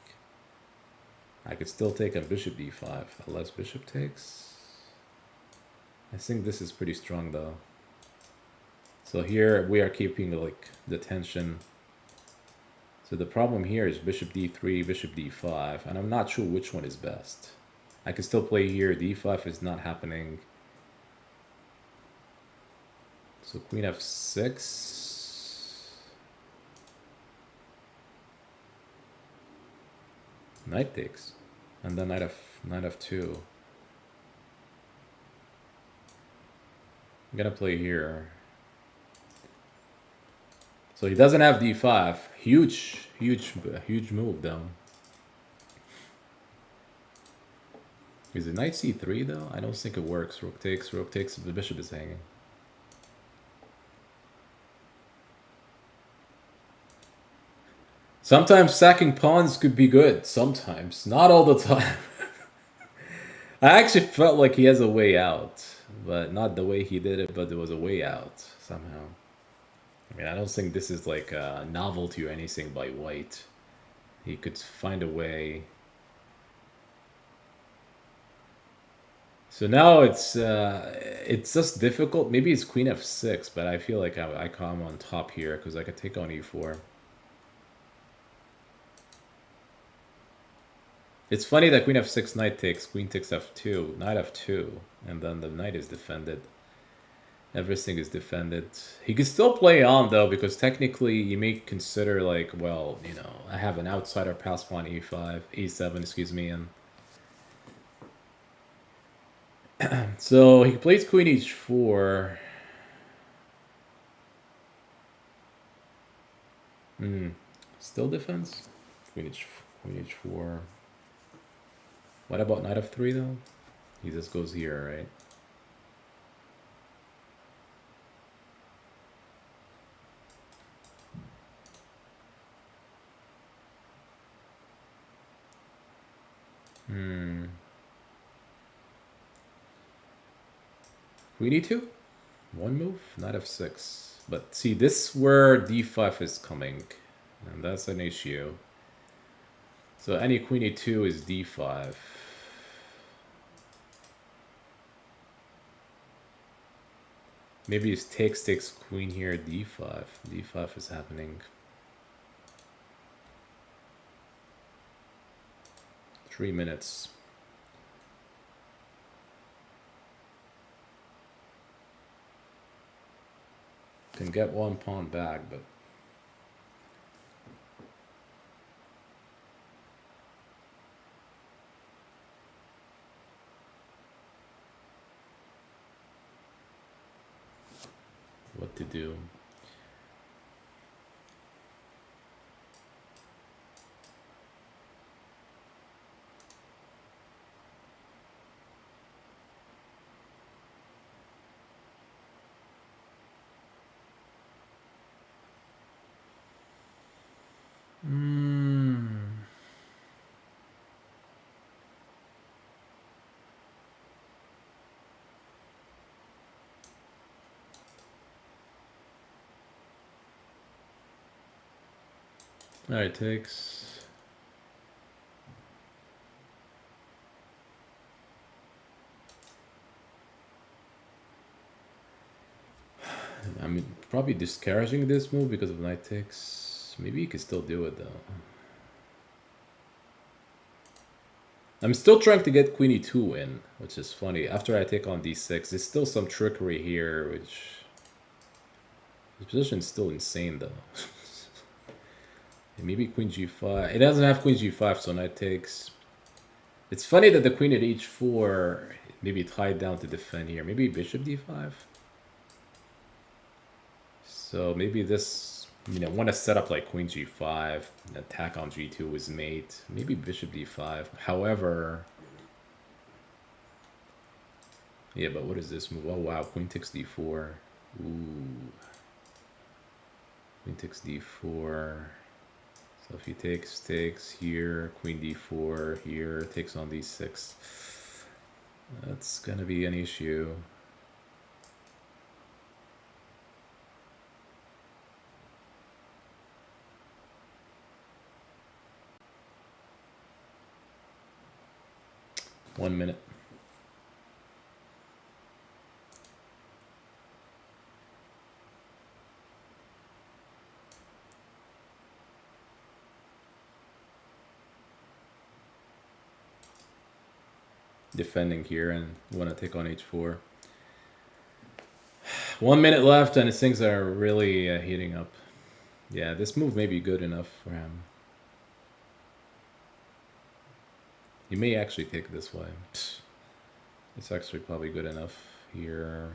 I could still take a bishop d5 unless bishop takes. I think this is pretty strong though. So here we are keeping like the tension. So the problem here is bishop d3, bishop d5, and I'm not sure which one is best. I can still play here. d5 is not happening. So queen f6. Knight takes. And then knight f2. I'm gonna play here. So he doesn't have d5. Huge move though. Is it knight c3 though? I don't think it works. Rook takes, the bishop is hanging. Sometimes sacking pawns could be good. Sometimes. Not all the time. I actually felt like he has a way out. But not the way he did it, but there was a way out somehow. I mean, I don't think this is like a novelty or anything by white. He could find a way. So now it's just difficult. Maybe it's queen f6, but I feel like I come on top here because I could take on e4. It's funny that queen f6, knight takes, queen takes f2, knight f2, and then the knight is defended. Everything is defended. He could still play on though, because technically you may consider like, well, you know, I have an outsider pass pawn e5, e7, excuse me, and so he plays queen h4. Still defense? Queen h4. What about knight f3 though? He just goes here, right? Queen e2? One move? Knight f6. But see, this where d5 is coming. And that's an issue. So any queen e2 is d5. Maybe it's takes queen here, d5. d5 is happening. 3 minutes. Can get one pawn back, but what to do? Alright, takes. I'm probably discouraging this move because of knight takes. Maybe you can still do it though. I'm still trying to get queen e2 in, which is funny. After I take on d6, there's still some trickery here, which... His position is still insane though. Maybe queen g5. It doesn't have queen g5, so knight takes. It's funny that the queen at h4 maybe tied down to defend here. Maybe bishop d5. So maybe this I mean, I want to set up like queen g5, an attack on g2 is mate, maybe bishop d5. However, yeah, but what is this move? Oh wow, queen takes d4. Ooh, queen takes d4. So if he takes here, queen d4 here, takes on d6. That's gonna be an issue. One minute. Defending here and want to take on h4. 1 minute left and his things are really heating up. Yeah, this move may be good enough for him. He may actually take this way. It's actually probably good enough here.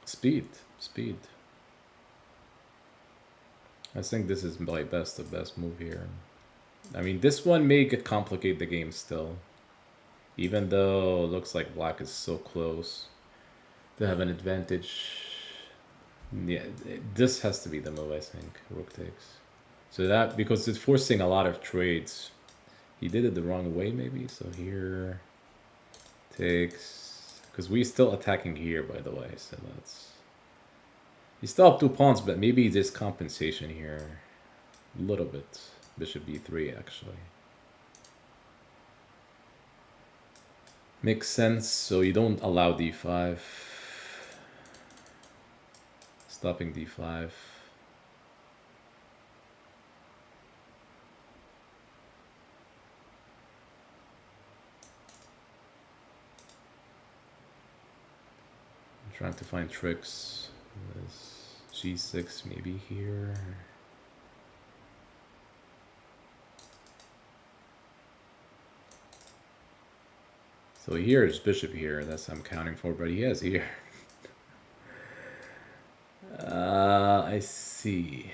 Speed. I think this is my best move here. I mean, this one may complicate the game still. Even though it looks like black is so close to have an advantage. Yeah, this has to be the move, I think. Rook takes. So that, because it's forcing a lot of trades. He did it the wrong way, maybe. So here takes, because we're still attacking here, by the way. So that's, he's still up 2 pawns, but maybe this compensation here, a little bit. Bishop b3, actually. Makes sense. So you don't allow d5. Stopping d5. Trying to find tricks. This g6 maybe here. So here is bishop here. That's I'm counting for, but he has here. I see.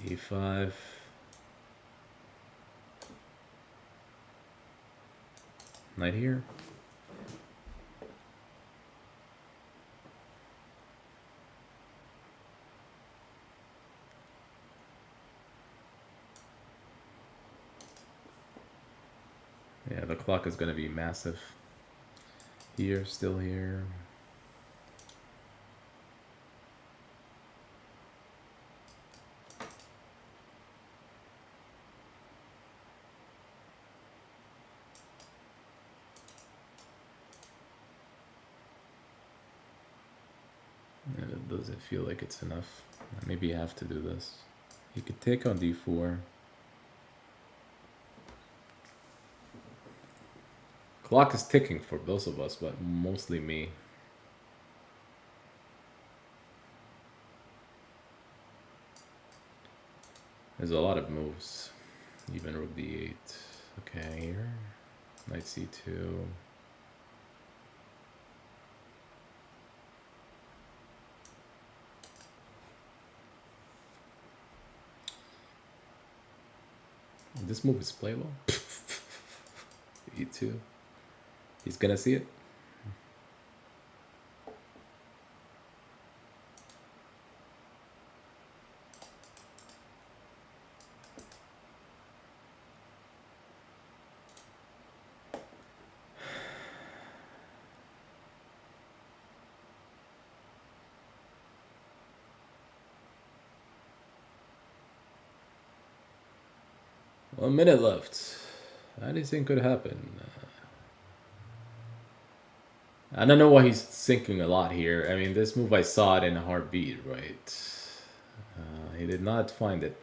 e5. Knight here. Yeah, the clock is going to be massive. Here, still here. Does it feel like it's enough? Maybe you have to do this. You could take on d4. Clock is ticking for both of us, but mostly me. There's a lot of moves. Even rook d8. Okay, here. Knight c2. This move is playable. e2. He's gonna see it. One minute left. Anything could happen. I don't know why he's thinking a lot here. I mean, this move I saw it in a heartbeat, right? He did not find it.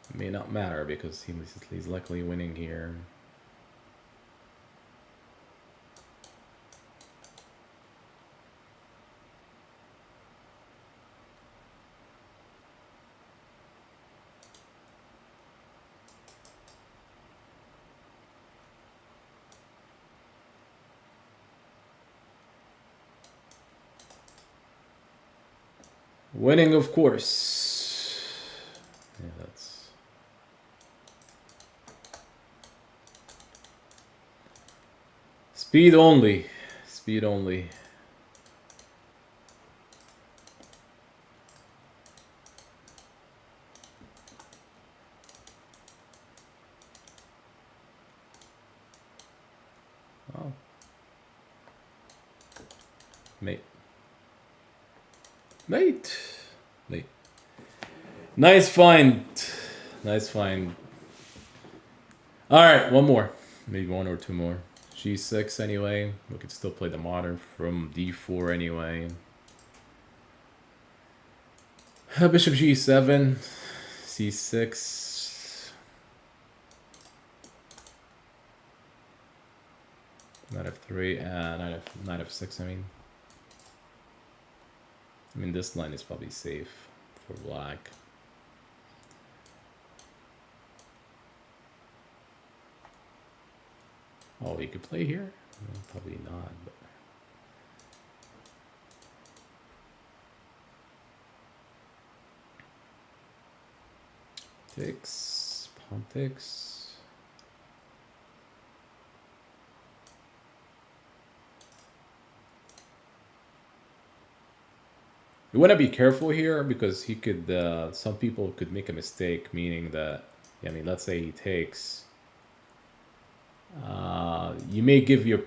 It may not matter because he's likely winning here. Winning, of course. Yeah, that's... Speed only. Speed only. Oh. Mate. Mate. Mate. Nice find. Nice find. Alright, one more. Maybe one or two more. G6 anyway. We could still play the modern from D4 anyway. Bishop G7. C6. Knight F3 and Knight F6, I mean this line is probably safe for black. Oh, he could play here? No, probably not, but... Takes, pawn takes. You want to be careful here because he could, some people could make a mistake, meaning that, I mean, let's say he takes. You may give your,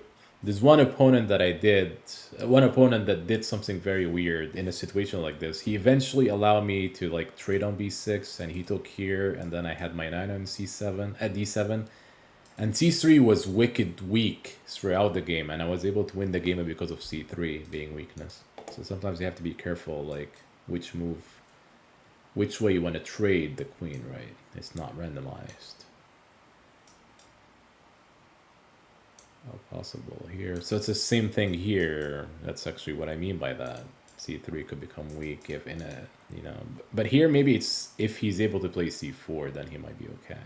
there's one opponent that did something very weird in a situation like this. He eventually allowed me to like trade on b6 and he took here and then I had my knight on c7 at d7 and c3 was wicked weak throughout the game and I was able to win the game because of c3 being weakness. So sometimes you have to be careful like which way you want to trade the queen, right? It's not randomized. Oh, possible here. So it's the same thing here. That's actually what I mean by that. C3 could become weak if in a, you know, but here maybe it's if he's able to play c4, then he might be okay.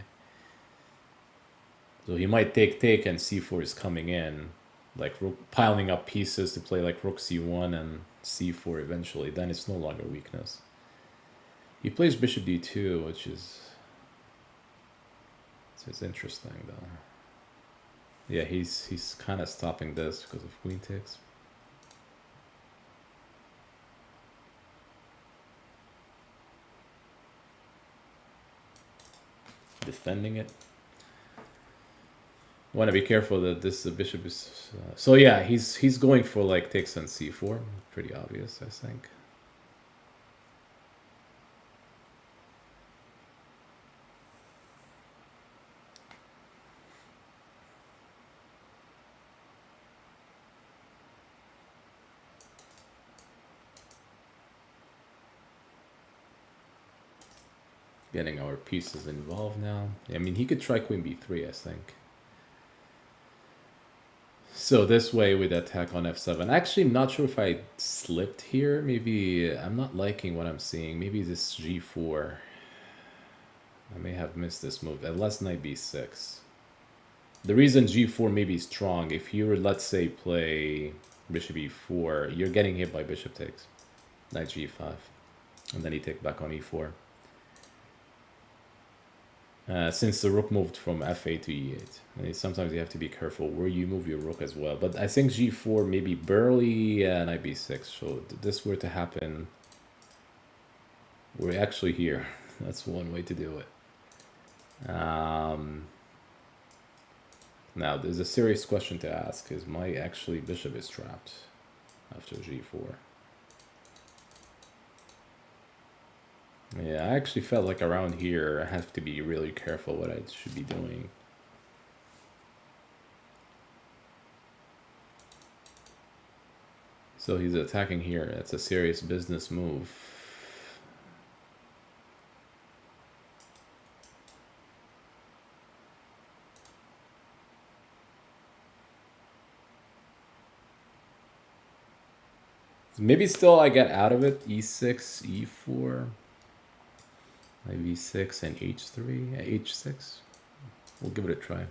So he might take and c4 is coming in, like piling up pieces to play like rook c1 and c4 eventually. Then it's no longer weakness. He plays bishop d2, which is it's interesting though. Yeah, he's kind of stopping this because of queen takes. Defending it. Want to be careful that this bishop is. So yeah, he's going for like takes on c4. Pretty obvious, I think. Getting our pieces involved now. I mean, he could try queen b3, I think. So this way with attack on f7. Actually, I'm not sure if I slipped here. Maybe I'm not liking what I'm seeing. Maybe this g4. I may have missed this move. Unless knight b6. The reason g4 may be strong, if you were, let's say, play bishop e4, you're getting hit by bishop takes. Knight g5. And then he take back on e4. Since the rook moved from f8 to e8. And sometimes you have to be careful where you move your rook as well. But I think g4 maybe barely knight b6. So if this were to happen, we're actually here. That's one way to do it. Now, there's a serious question to ask. Is my actually bishop is trapped after g4? Yeah, I actually felt like around here I have to be really careful what I should be doing. So he's attacking here. That's a serious business move. Maybe still I get out of it. E6, E4. v6 and h3, h6. We'll give it a try.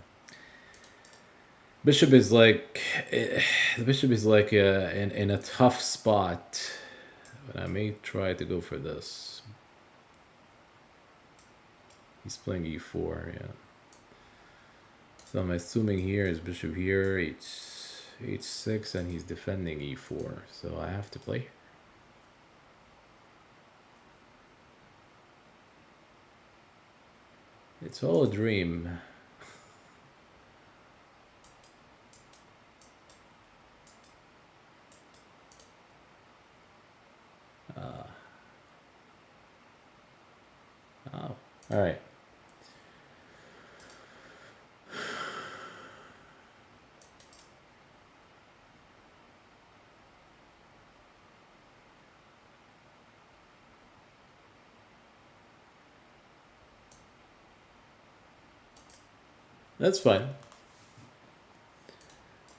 Bishop is like, the bishop is like in a tough spot But I may try to go for this. He's playing e4, yeah. So I'm assuming here is bishop here, h6, and he's defending e4. So I have to play. It's all a dream. Oh, all right. That's fine.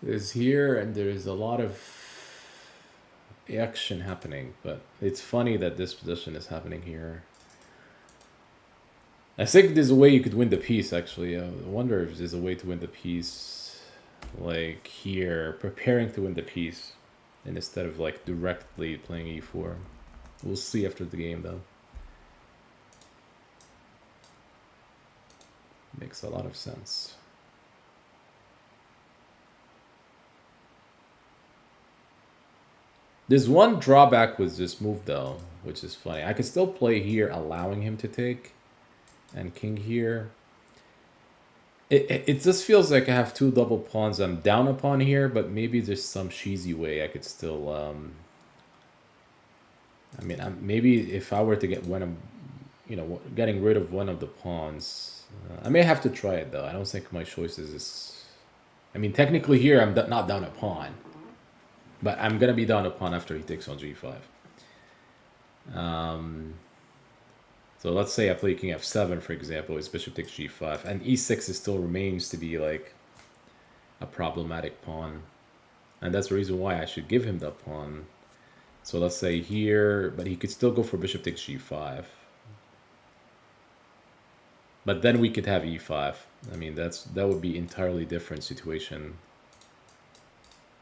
There's here and there's a lot of action happening, but it's funny that this position is happening here. I think there's a way you could win the piece, actually. I wonder if there's a way to win the piece, like here, preparing to win the piece, and instead of like directly playing e4. We'll see after the game, though. Makes a lot of sense. There's one drawback with this move, though, which is funny. I could still play here, allowing him to take, and king here. It just feels like I have two double pawns I'm down upon here, but maybe there's some cheesy way I could still... I mean, maybe if I were to get one of... You know, getting rid of one of the pawns... I may have to try it, though. I don't think my choices is... I mean, technically here, I'm not down a pawn. But I'm going to be down a pawn after he takes on g5. So let's say I play king f7, for example. His bishop takes g5. And e6 still remains to be like a problematic pawn. And that's the reason why I should give him that pawn. So let's say here, but he could still go for bishop takes g5. But then we could have e5. I mean, that would be entirely different situation.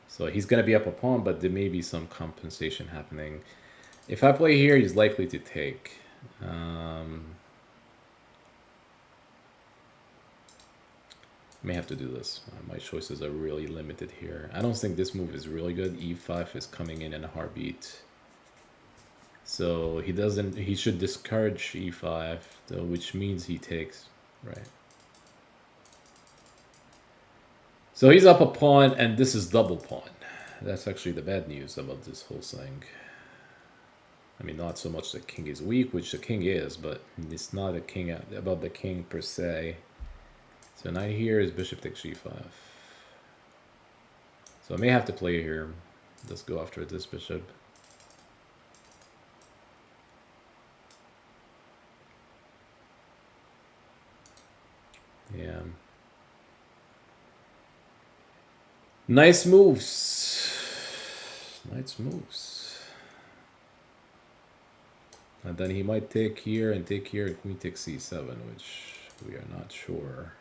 So he's going to be up a pawn, but there may be some compensation happening. If I play here, he's likely to take. I may have to do this. My choices are really limited here. I don't think this move is really good. e5 is coming in a heartbeat. So he should discourage e5, though, which means he takes, right? So he's up a pawn, and this is double pawn. That's actually the bad news about this whole thing. I mean, not so much the king is weak, which the king is, but it's not a king about the king per se. So knight here is bishop takes g5. So I may have to play here. Let's go after this bishop. Yeah. Nice moves. Nice moves. And then he might take here and queen takes c7, which we are not sure.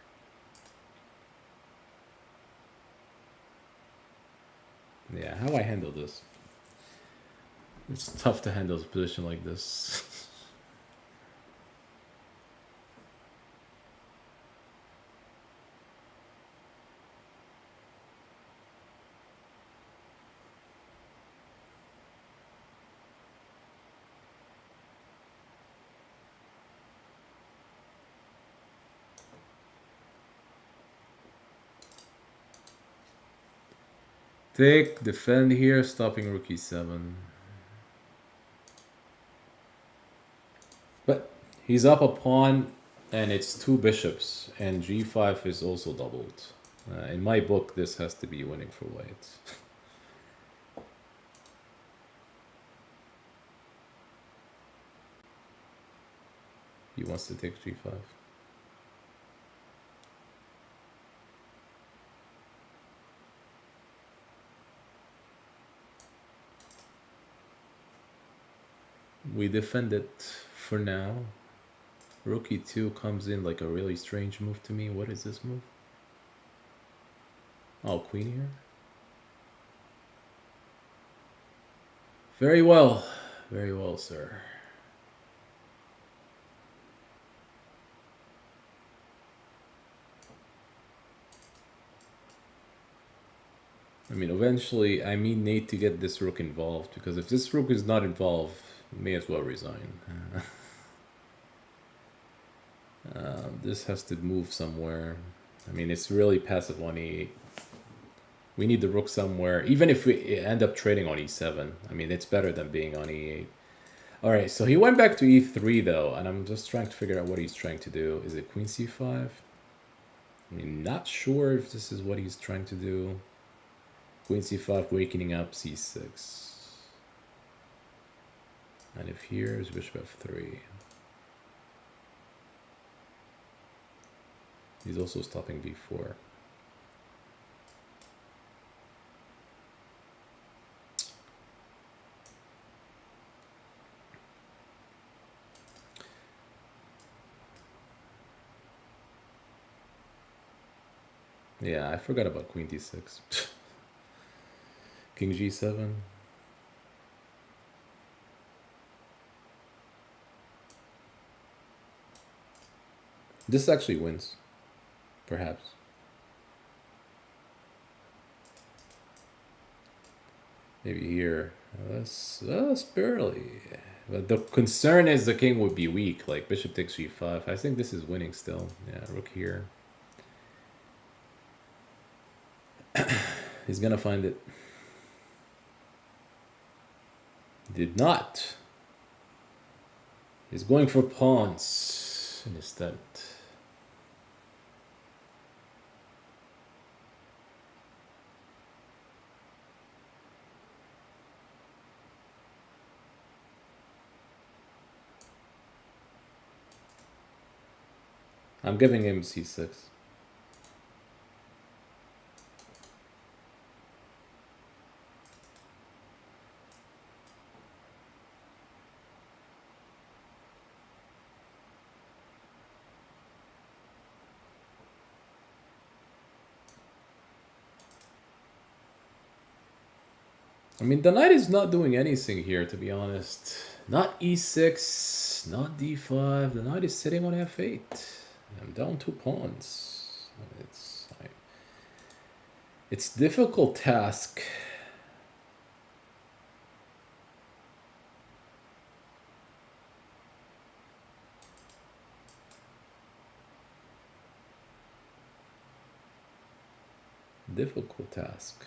Yeah, how I handle this. It's tough to handle a position like this. Take, defend here, stopping rook e7. But he's up a pawn, and it's two bishops, and g5 is also doubled. In my book, this has to be winning for white. He wants to take g5. We defend it for now. Rook e2 comes in like a really strange move to me. What is this move? Oh, queen here. Very well. Very well, sir. I mean, eventually, I need to get this rook involved, because if this rook is not involved, may as well resign. This has to move somewhere. I mean, it's really passive on e8. We need the rook somewhere, even if we end up trading on e7. I mean, it's better than being on e8. All right, so he went back to e3 though, and I'm just trying to figure out what he's trying to do. Is it queen c5? I mean, not sure if this is what he's trying to do. Queen c5, wakening up c6. And if here is bishop f3. He's also stopping b4. Yeah, I forgot about queen d6. King g7. This actually wins, perhaps. Maybe here. That's barely. But the concern is the king would be weak, like bishop takes g5. I think this is winning still. Yeah, rook here. He's gonna find it. Did not. He's going for pawns instead. I'm giving him c6. I mean, the knight is not doing anything here, to be honest. Not e6, not d5. The knight is sitting on f8. I'm down 2 pawns. It's difficult task. Difficult task.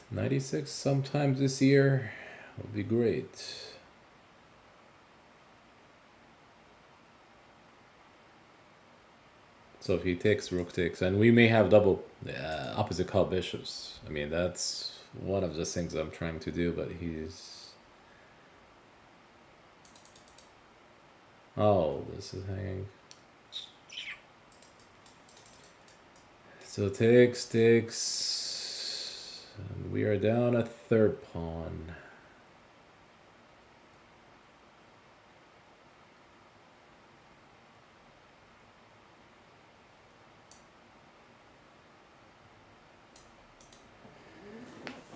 '96 sometime this year will be great. So if he takes, rook takes, and we may have double opposite call bishops. I mean, that's one of the things I'm trying to do, but he's... Oh, this is hanging. So takes, and we are down a third pawn.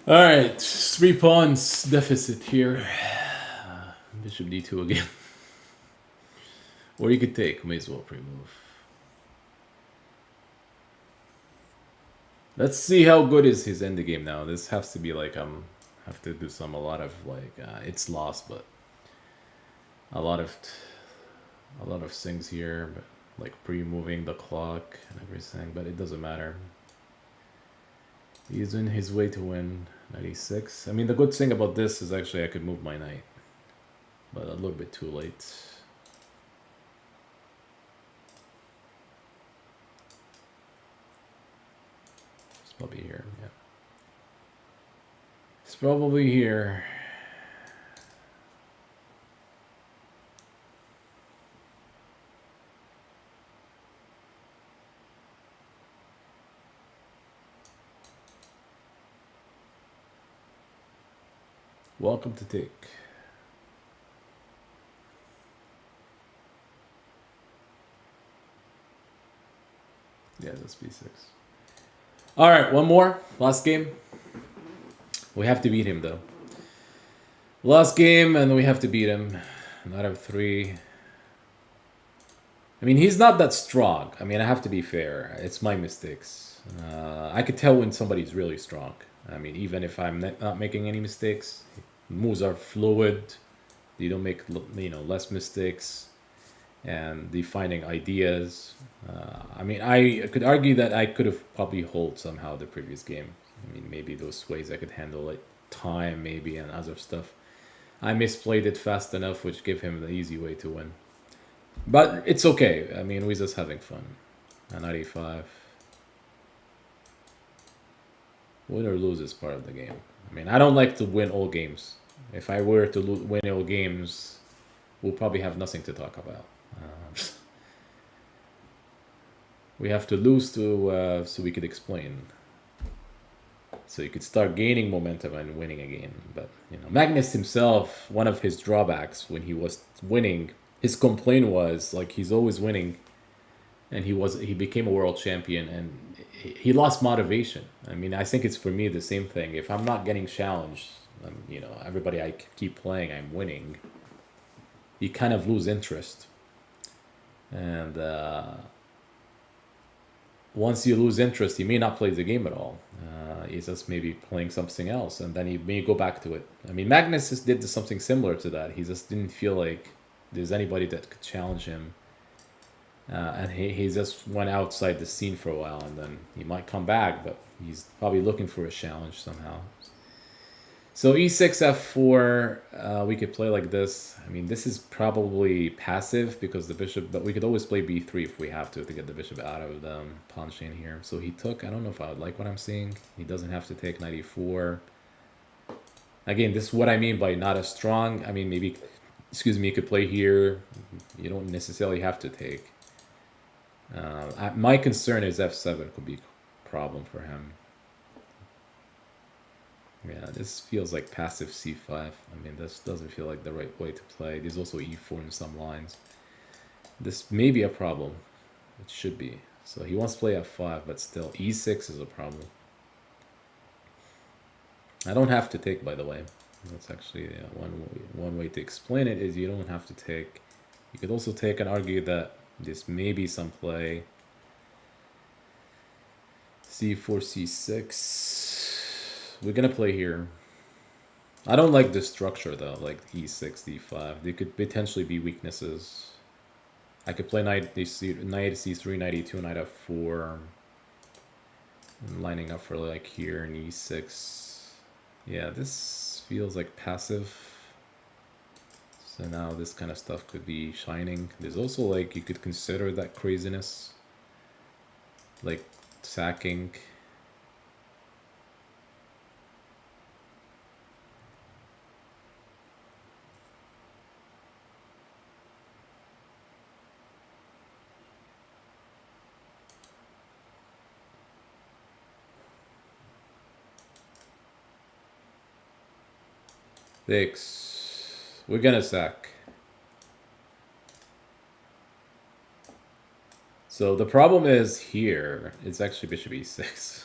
All right, 3 pawns deficit here. Bishop d2 again. Or you could take, may as well pre-move. Let's see how good is his endgame now. This has to be like have to do a lot of like it's lost, but a lot of things here, but like pre-moving the clock and everything. But it doesn't matter. He's in his way to win. 96. I mean, the good thing about this is actually I could move my knight, but a little bit too late. It's probably here, yeah. It's probably here. Welcome to take. Yeah, that's b6. All right, one more. Last game. We have to beat him, though. Last game, and we have to beat him. Knight of 3. I mean, he's not that strong. I mean, I have to be fair. It's my mistakes. I could tell when somebody's really strong. I mean, even if I'm not making any mistakes, moves are fluid. You don't make less mistakes, and defining ideas. I mean, I could argue that I could have probably hold somehow the previous game. I mean, maybe those ways I could handle it, time maybe, and other stuff. I misplayed it fast enough, which gave him the easy way to win. But it's okay. I mean, we're just having fun. 95. Win or lose is part of the game. I mean, I don't like to win all games. If I were to win all games, we'll probably have nothing to talk about. We have to lose to so we could explain. So you could start gaining momentum and winning again. But Magnus himself, one of his drawbacks when he was winning, his complaint was like he's always winning, and he became a world champion and he lost motivation. I mean, I think it's for me the same thing. If I'm not getting challenged, everybody I keep playing, I'm winning. You kind of lose interest, and once you lose interest, you may not play the game at all. He's just maybe playing something else, and then he may go back to it. I mean, Magnus just did something similar to that. He just didn't feel like there's anybody that could challenge him. And he just went outside the scene for a while, and then he might come back, but he's probably looking for a challenge somehow. So e6, f4, we could play like this. I mean, this is probably passive because the bishop, but we could always play b3 if we have to get the bishop out of the pawn chain here. So he took, I don't know if I would like what I'm seeing. He doesn't have to take knight e4. Again, this is what I mean by not as strong. I mean, maybe, excuse me, you could play here. You don't necessarily have to take. My concern is f7 could be a problem for him. Yeah, this feels like passive c5. I mean, this doesn't feel like the right way to play. There's also e4 in some lines. This may be a problem. It should be. So he wants to play f5, but still e6 is a problem. I don't have to take, by the way. That's actually one way to explain it is you don't have to take. You could also take and argue that this may be some play. c4, c6. We're gonna play here. I don't like this structure though, like e6, d5. They could potentially be weaknesses. I could play knight c3, knight e2, knight f4. I'm lining up for like here in e6. Yeah, this feels like passive. So now this kind of stuff could be shining. There's also like, you could consider that craziness. Like sacking. We're gonna sack. So the problem is here, it's actually bishop e6.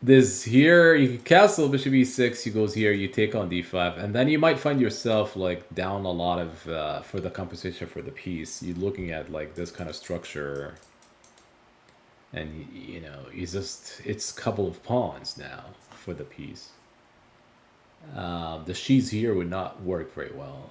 This here, you can castle bishop e6, he goes here, you take on d5, and then you might find yourself like down a lot of, for the compensation for the piece, you're looking at like this kind of structure. And it's a couple of pawns now for the piece. The she's here would not work very well.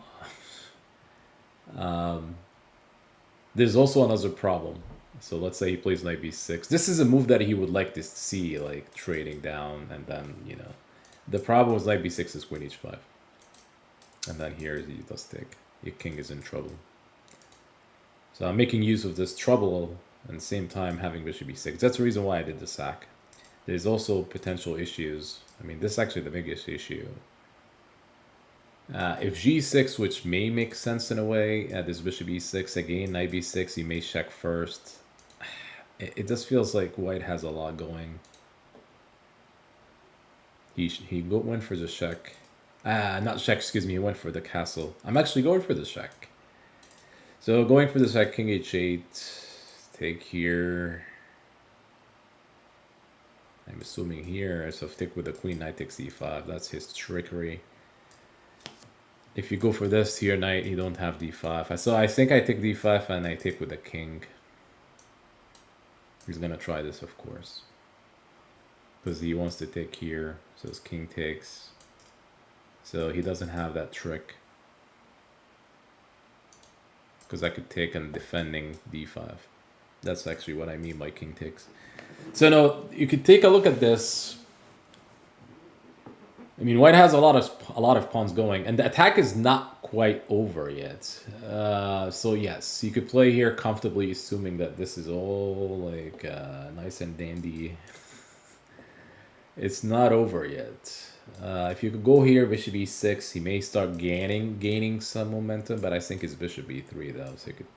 There's also another problem. So let's say he plays knight b6. This is a move that he would like to see, like trading down, and then the problem with knight b6 is queen h5, and then here he does take. Your king is in trouble. So I'm making use of this trouble and at the same time having bishop e6. That's the reason why I did the sack. There's also potential issues. I mean, this is actually the biggest issue. If g6, which may make sense in a way, this bishop e6, again, knight b6, you may check first. It just feels like white has a lot going. He went for the check. Not check, excuse me, he went for the castle. I'm actually going for the check. So going for this at king h8, take here. I'm assuming here, so take with the queen, knight takes e5. That's his trickery. If you go for this here, knight, you don't have d5. So I think I take d5 and I take with the king. He's gonna try this, of course, because he wants to take here. So his king takes. So he doesn't have that trick. Because I could take and defending d5. That's actually what I mean by king takes. So no, you could take a look at this. I mean, white has a lot of pawns going, and the attack is not quite over yet. So yes, you could play here comfortably, assuming that this is all like nice and dandy. It's not over yet. If you could go here, bishop e6, he may start gaining some momentum, but I think it's bishop e3 though, so you could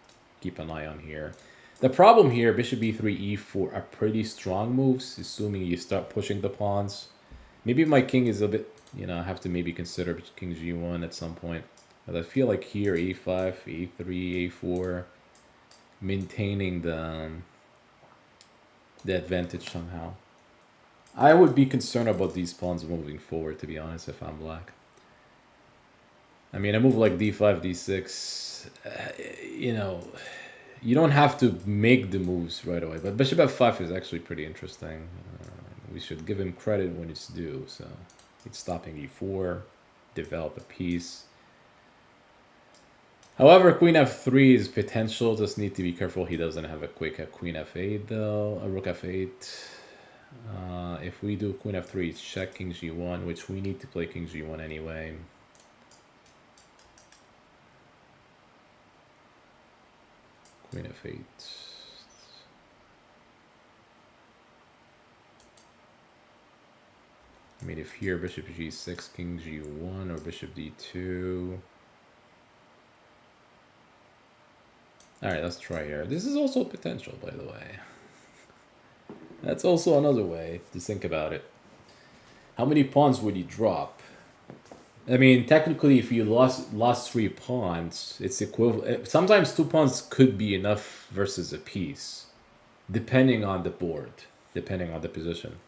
keep an eye on here. The problem here, bishop e3, e4 are pretty strong moves, assuming you start pushing the pawns. Maybe my king is a bit, you know, I have to maybe consider king g1 at some point. But I feel like here, a5, a3, a4, maintaining the advantage somehow. I would be concerned about these pawns moving forward, to be honest, if I'm black. I mean, a move like d5, d6, you know, you don't have to make the moves right away. But bishop f5 is actually pretty interesting. We should give him credit when it's due. So it's stopping e4, develop a piece. However, queen f3 is potential. Just need to be careful he doesn't have a quick queen f8 though, a rook f8. If we do queen f3, it's check king g1, which we need to play king g1 anyway. Queen f8. I mean, if here bishop g6, king g1, or bishop d2. All right, let's try here. This is also potential, by the way. That's also another way to think about it. How many pawns would you drop? I mean, technically, if you lost 3 pawns, it's equivalent. Sometimes 2 pawns could be enough versus a piece, depending on the board, depending on the position.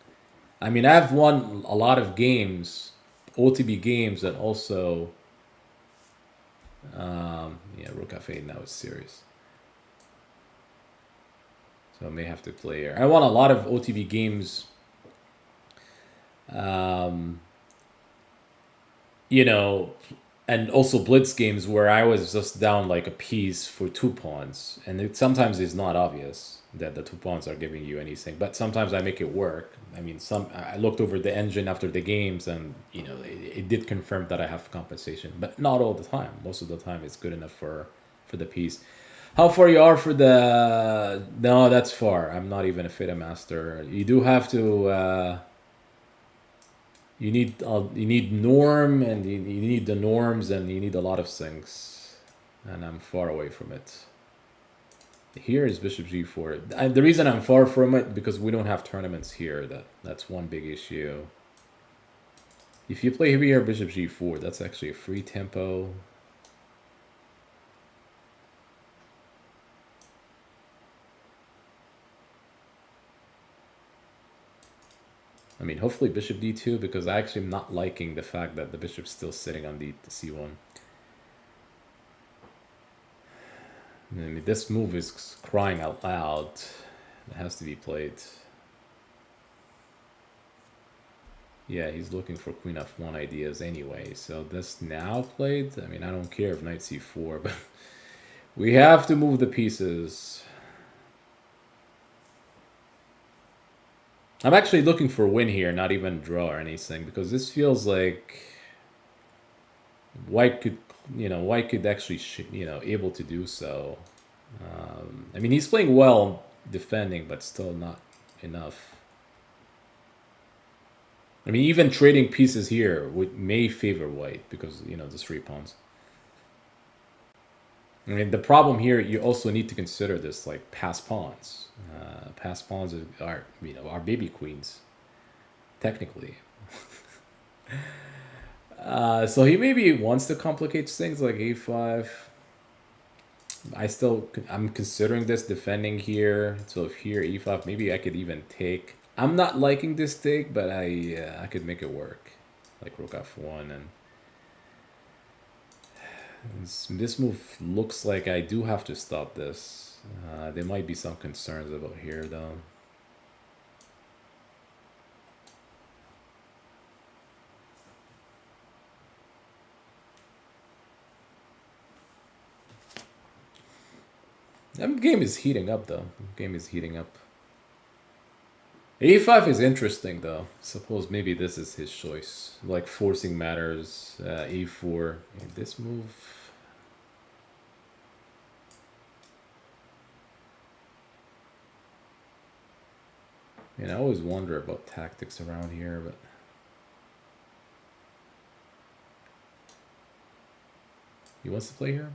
I mean, I've won a lot of games, OTB games, and also, yeah, rook f8 now is serious. So I may have to play here. I won a lot of OTB games. You know, and also Blitz games where I was just down like a piece for 2 pawns. And it sometimes is not obvious that the 2 pawns are giving you anything. But sometimes I make it work. I mean, I looked over the engine after the games and, you know, it did confirm that I have compensation. But not all the time. Most of the time it's good enough for the piece. How far you are for the... No, that's far. I'm not even a FIDE master. You do have to... You need norm, and you need the norms, and you need a lot of things. And I'm far away from it. Here is bishop g4. And the reason I'm far from it, because we don't have tournaments here. That's one big issue. If you play here bishop g4, that's actually a free tempo. I mean, hopefully bishop d2, because I actually am not liking the fact that the bishop's still sitting on the c1. I mean, this move is crying out loud. It has to be played. Yeah, he's looking for queen f1 ideas anyway. So this now played. I mean, I don't care if knight c4, but we have to move the pieces. I'm actually looking for win here, not even draw or anything, because this feels like white could, you know, white could actually, you know, able to do so. I mean, he's playing well defending, but still not enough. I mean, even trading pieces here may favor white because, you know, the 3 pawns. I mean, the problem here, you also need to consider this, like, pass pawns. Pass pawns are, you know, are baby queens, technically. So he maybe wants to complicate things like a5. I'm considering this defending here. So if here e5, maybe I could even take. I'm not liking this take, but I could make it work, like rook f1, and this move looks like I do have to stop this. There might be some concerns about here though. That game is heating up though. Game is heating up. A5 is interesting though. Suppose maybe this is his choice. Like forcing matters. A4. This move. I always wonder about tactics around here, but he wants to play here.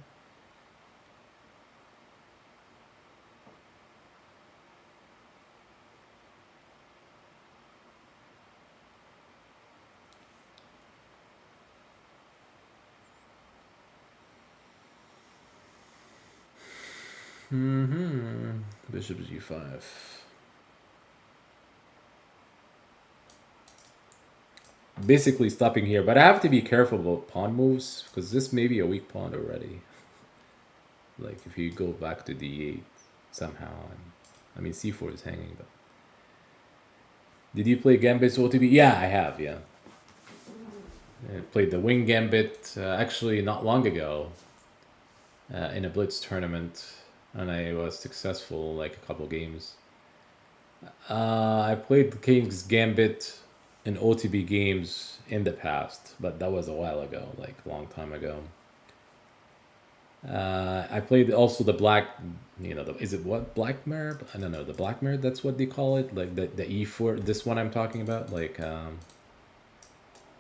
Bishop g5. Basically stopping here, but I have to be careful about pawn moves because this may be a weak pawn already. Like if you go back to d8 somehow, and I mean c4 is hanging. But did you play Gambit's OTB? Yeah, I have. Yeah, I played the Wing Gambit actually not long ago in a Blitz tournament, and I was successful like a couple games. I played King's Gambit in OTB games in the past, but that was a while ago, like a long time ago. I played also the black, is it what black mirror? I don't know, the black mirror. That's what they call it, like the e4. This one I'm talking about, like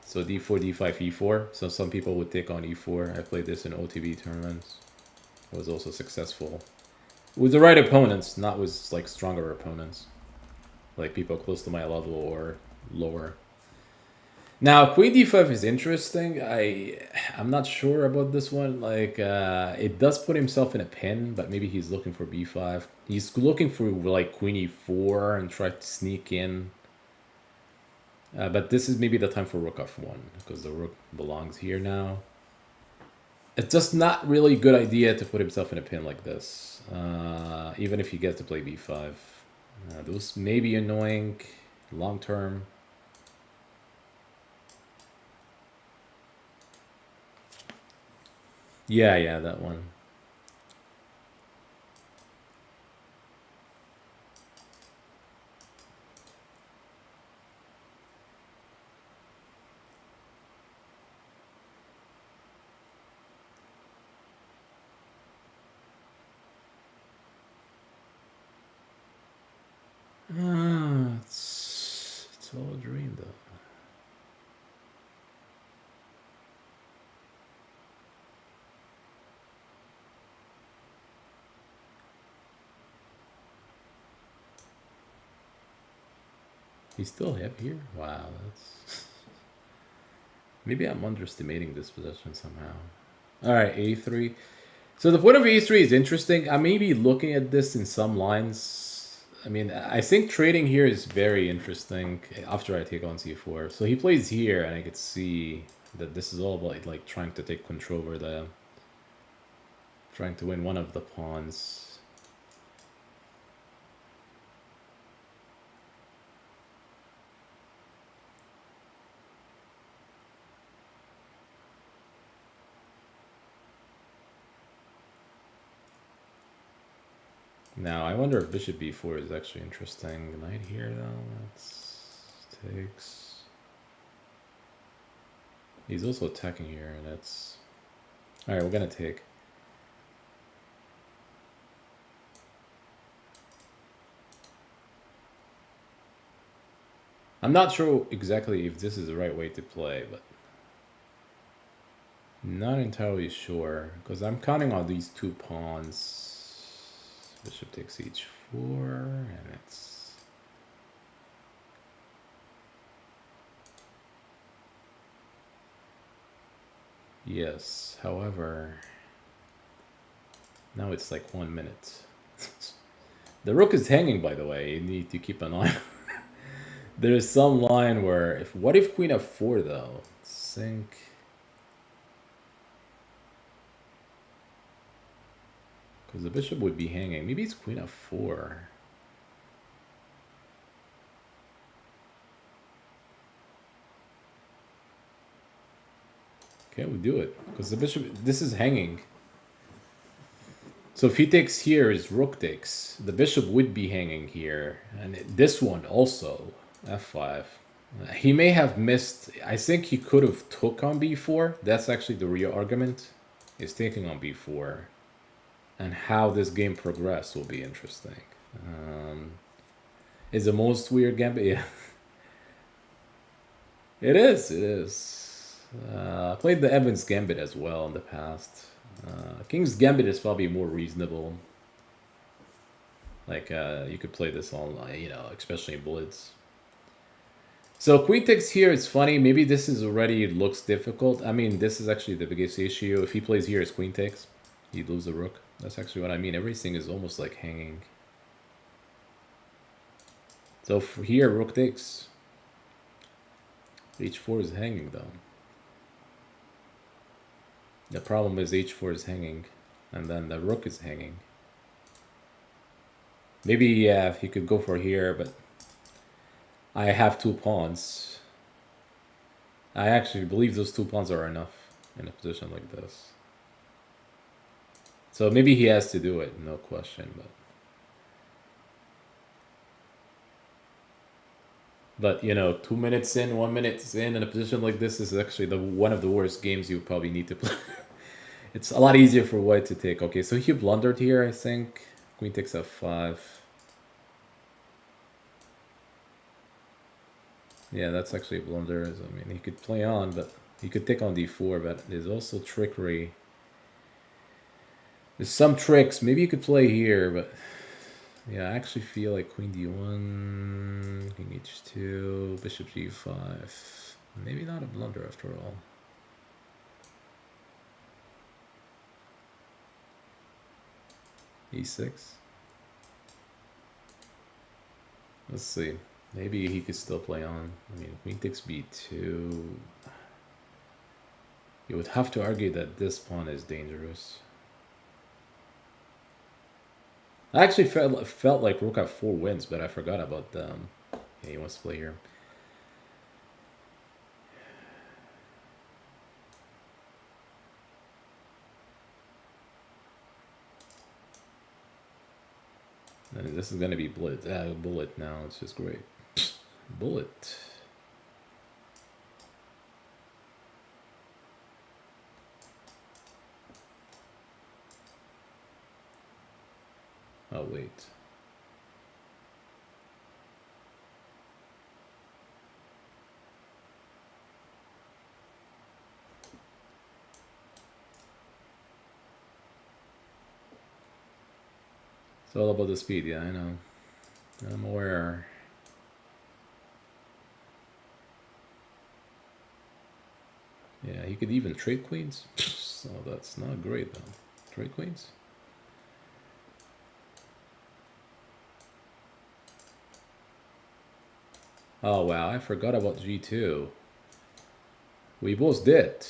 so d4, d5, e4. So some people would take on e4. I played this in OTB tournaments. I was also successful with the right opponents, not with like stronger opponents, like people close to my level or lower. Now, queen d5 is interesting. I'm not sure about this one. Like, it does put himself in a pin, but maybe he's looking for b5. He's looking for like queen e4 and try to sneak in. But this is maybe the time for rook f1 because the rook belongs here now. It's just not really a good idea to put himself in a pin like this, even if he gets to play b5. Those may be annoying long term. Yeah, that one. It's all a dream though. He's still up here? Wow, that's... Maybe I'm underestimating this position somehow. Alright, a3. So the point of a3 is interesting. I may be looking at this in some lines. I mean, I think trading here is very interesting after I take on c4. So he plays here, and I could see that this is all about like trying to take control over the... Trying to win one of the pawns. Now, I wonder if bishop b4 is actually interesting. Knight here, though. That's takes. He's also attacking here, and that's... Alright, we're gonna take. I'm not sure exactly if this is the right way to play, but... Not entirely sure, because I'm counting on these two pawns. Bishop takes h4, and it's... Yes, however... Now it's like 1 minute. The rook is hanging, by the way. You need to keep an eye. There's some line where what if queen f4 though? Sink. Because the bishop would be hanging. Maybe it's queen f4. Okay, we do it. Because the bishop, this is hanging. So if he takes here, his rook takes. The bishop would be hanging here. And this one also, f5. He may have missed, I think he could have took on b4. That's actually the real argument, is taking on b4. And how this game progressed will be interesting. Is the most weird gambit? Yeah. It is, it is. I played the Evans Gambit as well in the past. King's Gambit is probably more reasonable. Like, you could play this online, you know, especially in Blitz. So queen takes here, it's funny. Maybe this is already looks difficult. I mean, this is actually the biggest issue. If he plays here, it's queen takes. He'd lose the rook. That's actually what I mean. Everything is almost like hanging. So for here, rook takes. h4 is hanging though. The problem is h4 is hanging, and then the rook is hanging. Maybe, yeah, he could go for here, but I have 2 pawns. I actually believe those 2 pawns are enough in a position like this. So maybe he has to do it, no question, but you know, 2 minutes in, 1 minute in a position like this is actually one of the worst games you probably need to play. It's a lot easier for white to take. Okay, so he blundered here, I think. Queen takes f5. Yeah, that's actually blunders. I mean, he could play on, but he could take on d4, but there's also trickery. There's some tricks. Maybe you could play here, but yeah, I actually feel like queen d1, king h2, bishop g5. Maybe not a blunder after all. e6. Let's see. Maybe he could still play on. I mean, queen takes b2. You would have to argue that this pawn is dangerous. I actually felt like rook f4 wins, but I forgot about them. Yeah, he wants to play here. And this is gonna be bullet. Bullet now. It's just great. Bullet. Oh wait. It's all about the speed, yeah, I know. I'm aware. Yeah, he could even trade queens. So that's not great though. Trade queens? Oh wow, I forgot about g2. We both did.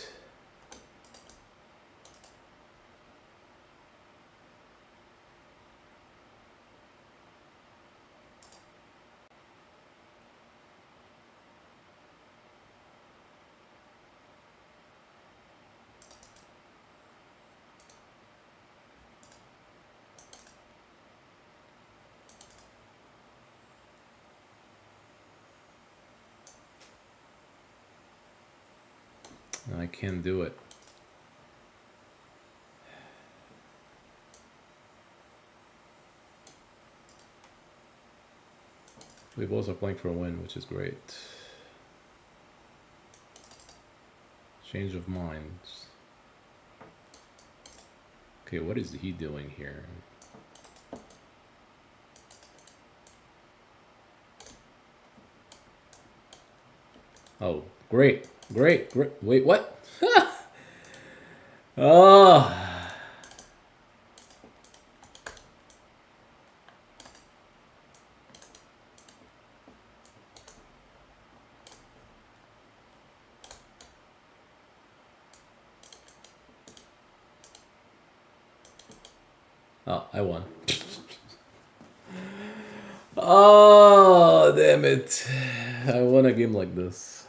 I can't do it. We both are playing for a win, which is great. Change of minds. Okay, what is he doing here? Oh, great, great, great. Wait, what? Oh. Oh, I won. Oh, damn it. I won a game like this.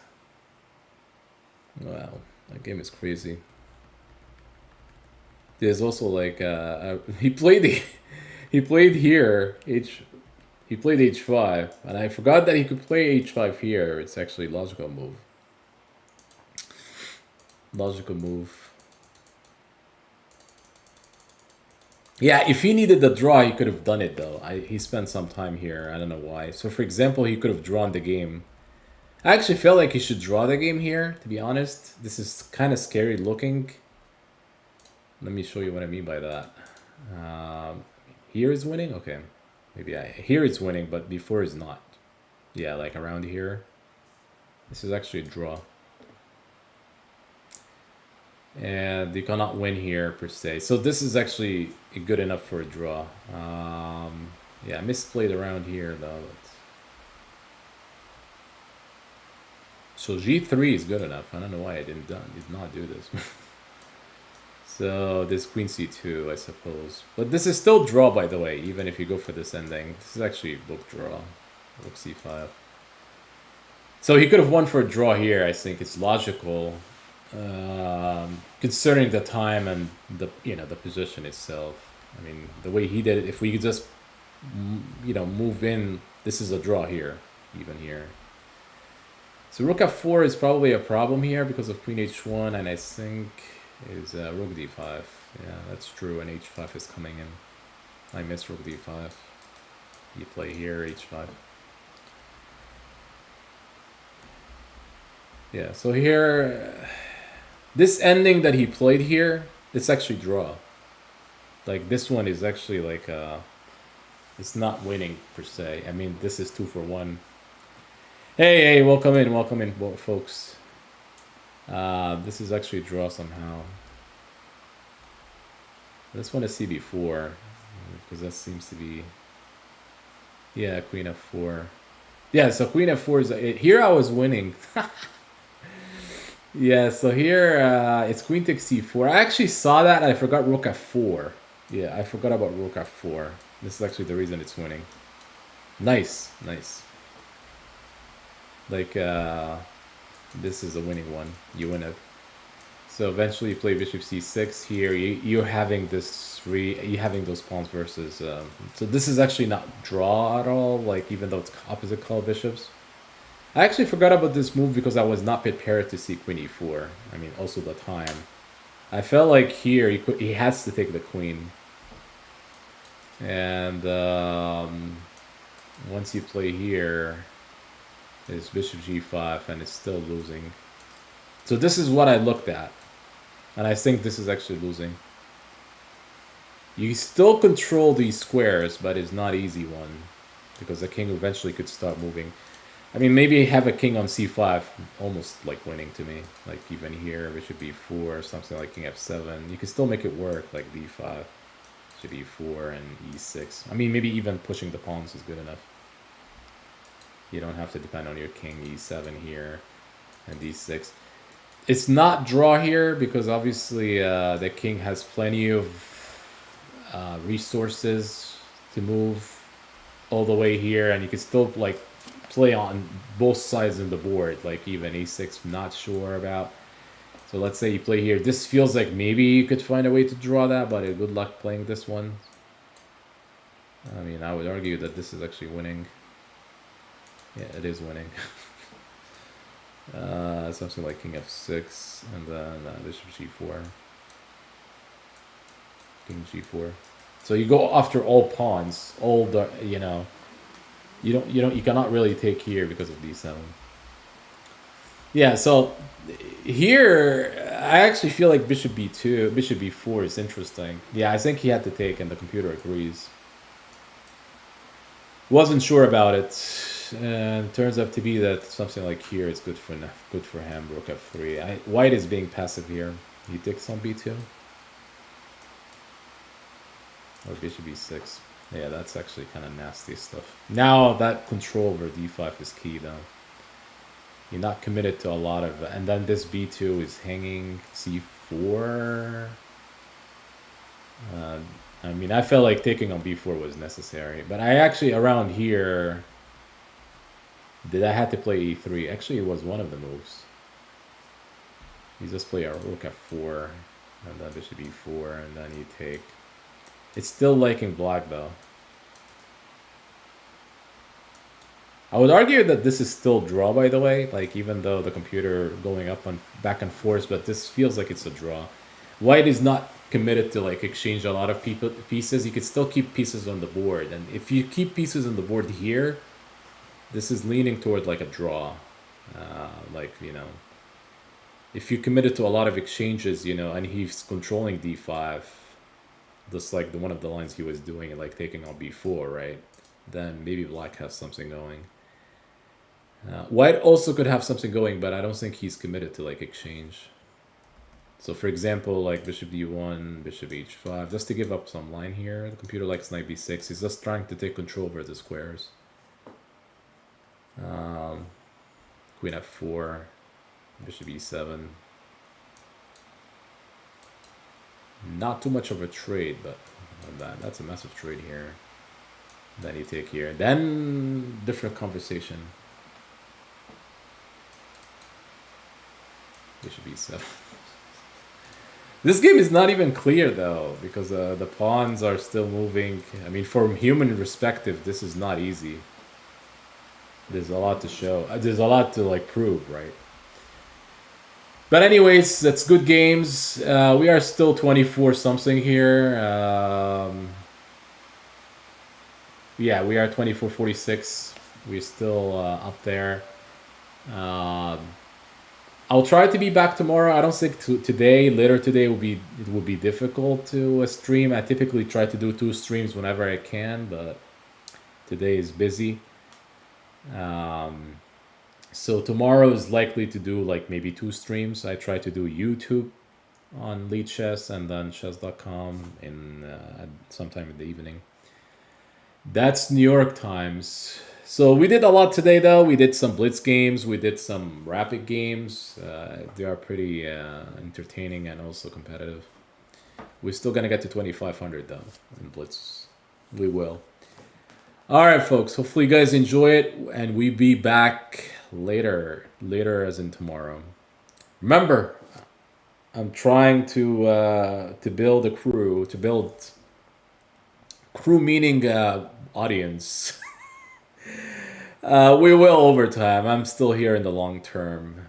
Wow, that game is crazy. There's also like he played he played here he played h5 and I forgot that he could play h5 here. It's actually logical move. Logical move. Yeah, if he needed the draw, he could have done it though. He spent some time here. I don't know why. So for example, he could have drawn the game. I actually feel like he should draw the game here, to be honest. This is kind of scary looking. Let me show you what I mean by that. Here is winning? Okay. Maybe here it's winning, but before is not. Yeah, like around here. This is actually a draw. And you cannot win here per se. So this is actually good enough for a draw. Yeah, misplayed around here though. So g3 is good enough. I don't know why I did not do this. So this queen c2, I suppose. But this is still draw, by the way, even if you go for this ending. This is actually book draw. Book c5. So he could have won for a draw here. I think it's logical, considering the time and the the position itself. I mean, the way he did it. If we could just move in, this is a draw here, even here. So rook f4 is probably a problem here because of queen h1, and I think is rook d5. Yeah, that's true, and h5 is coming in. I miss rook d5. You play here, h5. Yeah, so here, this ending that he played here, it's actually draw. Like, this one is actually like, it's not winning per se. I mean, this is 2 for 1. Hey, welcome in, folks. This is actually draw somehow. This one is cb4, because that seems to be, yeah, queen f4. Yeah, so queen f4 is, here I was winning. Yeah, so here it's queen takes c4. I actually saw that and I forgot rook f4. Yeah, I forgot about rook f4. This is actually the reason it's winning. Nice. Like, this is a winning one. You win it. So eventually you play bishop c6 here. You're having this you're having those pawns versus. So this is actually not draw at all. Like, even though it's opposite color bishops. I actually forgot about this move because I was not prepared to see queen e4. I mean, also the time. I felt like here he has to take the queen. And once you play here, it's bishop g5 and it's still losing. So this is what I looked at. And I think this is actually losing. You still control these squares, but it's not easy one. Because the king eventually could start moving. I mean, maybe have a king on c5, almost like winning to me. Like even here, bishop b4, something like king f7. You can still make it work, like d5, bishop e4, and e6. I mean, maybe even pushing the pawns is good enough. You don't have to depend on your king e7 here, and d6. It's not draw here, because obviously the king has plenty of resources to move all the way here, and you can still, like, play on both sides of the board, like even a6 not sure about. So let's say you play here. This feels like maybe you could find a way to draw that, but good luck playing this one. I mean, I would argue that this is actually winning. Yeah, it is winning. Something like king f6 and then bishop g4. King g4. So you go after all pawns, all the, you cannot really take here because of d7. Yeah, so here I actually feel like bishop b2, bishop b4 is interesting. Yeah, I think he had to take and the computer agrees. Wasn't sure about it, and it turns out to be that something like here is good for him. Rook f3. White is being passive here. He takes on b2 or bishop b6. Yeah, that's actually kind of nasty stuff. Now that control over d5 is key, though. You're not committed to a lot of... And then this b2 is hanging c4. I mean, I felt like taking on b4 was necessary, but I actually around here did I had to play e3. Actually, it was one of the moves. You just play a rook f4, and then bishop e4, and then you take. It's still liking black though. I would argue that this is still draw, by the way. Like, even though the computer going up and back and forth, but this feels like it's a draw. White is not committed to like exchange a lot of pieces. You could still keep pieces on the board, and if you keep pieces on the board here, this is leaning toward like a draw. Like, you know, if you committed to a lot of exchanges, you know, and he's controlling d5, just like one of the lines he was doing, like taking on b4, right? Then maybe black has something going. White also could have something going, but I don't think he's committed to like exchange. So for example, like bishop d1, bishop h5, just to give up some line here. The computer likes knight b6. He's just trying to take control over the squares. Queen f4, bishop e7. Not too much of a trade, but that's a massive trade here. Then you take here. Then different conversation. Bishop e7. This game is not even clear though, because the pawns are still moving. I mean, from human perspective, this is not easy. There's a lot to show. There's a lot to like prove, right? But anyways, that's good games. We are still 24 something here. Yeah, we are 24-46. We're still up there. I'll try to be back tomorrow. I don't think later today it will be difficult to stream. I typically try to do 2 streams whenever I can, but today is busy. So tomorrow is likely to do like maybe 2 streams. I try to do YouTube on Lead Chess and then chess.com in sometime in the evening. That's New York times. So we did a lot today though. We did some Blitz games. We did some rapid games. They are pretty entertaining and also competitive. We're still going to get to 2,500 though in Blitz. We will. All right, folks. Hopefully you guys enjoy it, and we be back later as in tomorrow. Remember, I'm trying to build a crew. To build crew meaning audience. We will over time. I'm still here in the long term.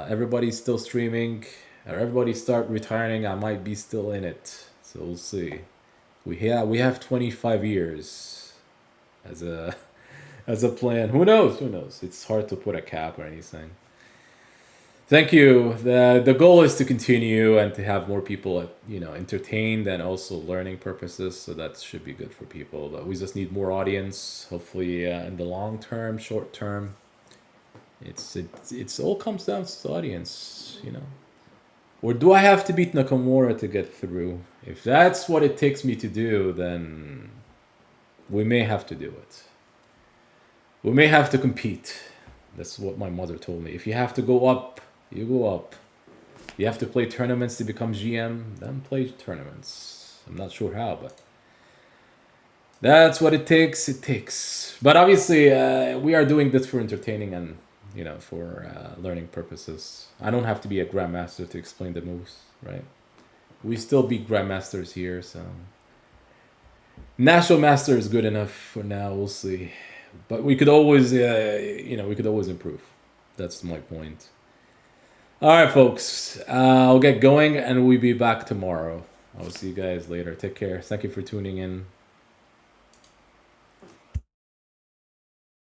Everybody's still streaming. Everybody start retiring. I might be still in it. So we'll see. We have 25 years as a plan. Who knows? Who knows? It's hard to put a cap or anything. Thank you. The goal is to continue and to have more people, entertained and also learning purposes. So that should be good for people. But we just need more audience. Hopefully, in the long term, short term, it's all comes down to the audience, Or do I have to beat Nakamura to get through? If that's what it takes me to do, then we may have to do it. We may have to compete. That's what my mother told me. If you have to go up, you go up. You have to play tournaments to become GM, then play tournaments. I'm not sure how, but that's what it takes. It takes. But obviously, we are doing this for entertaining and, for learning purposes. I don't have to be a grandmaster to explain the moves, right? We still be grandmasters here, so national master is good enough for now. We'll see. But we could always, we could always improve. That's my point. All right, folks. I'll get going, and we'll be back tomorrow. I'll see you guys later. Take care. Thank you for tuning in.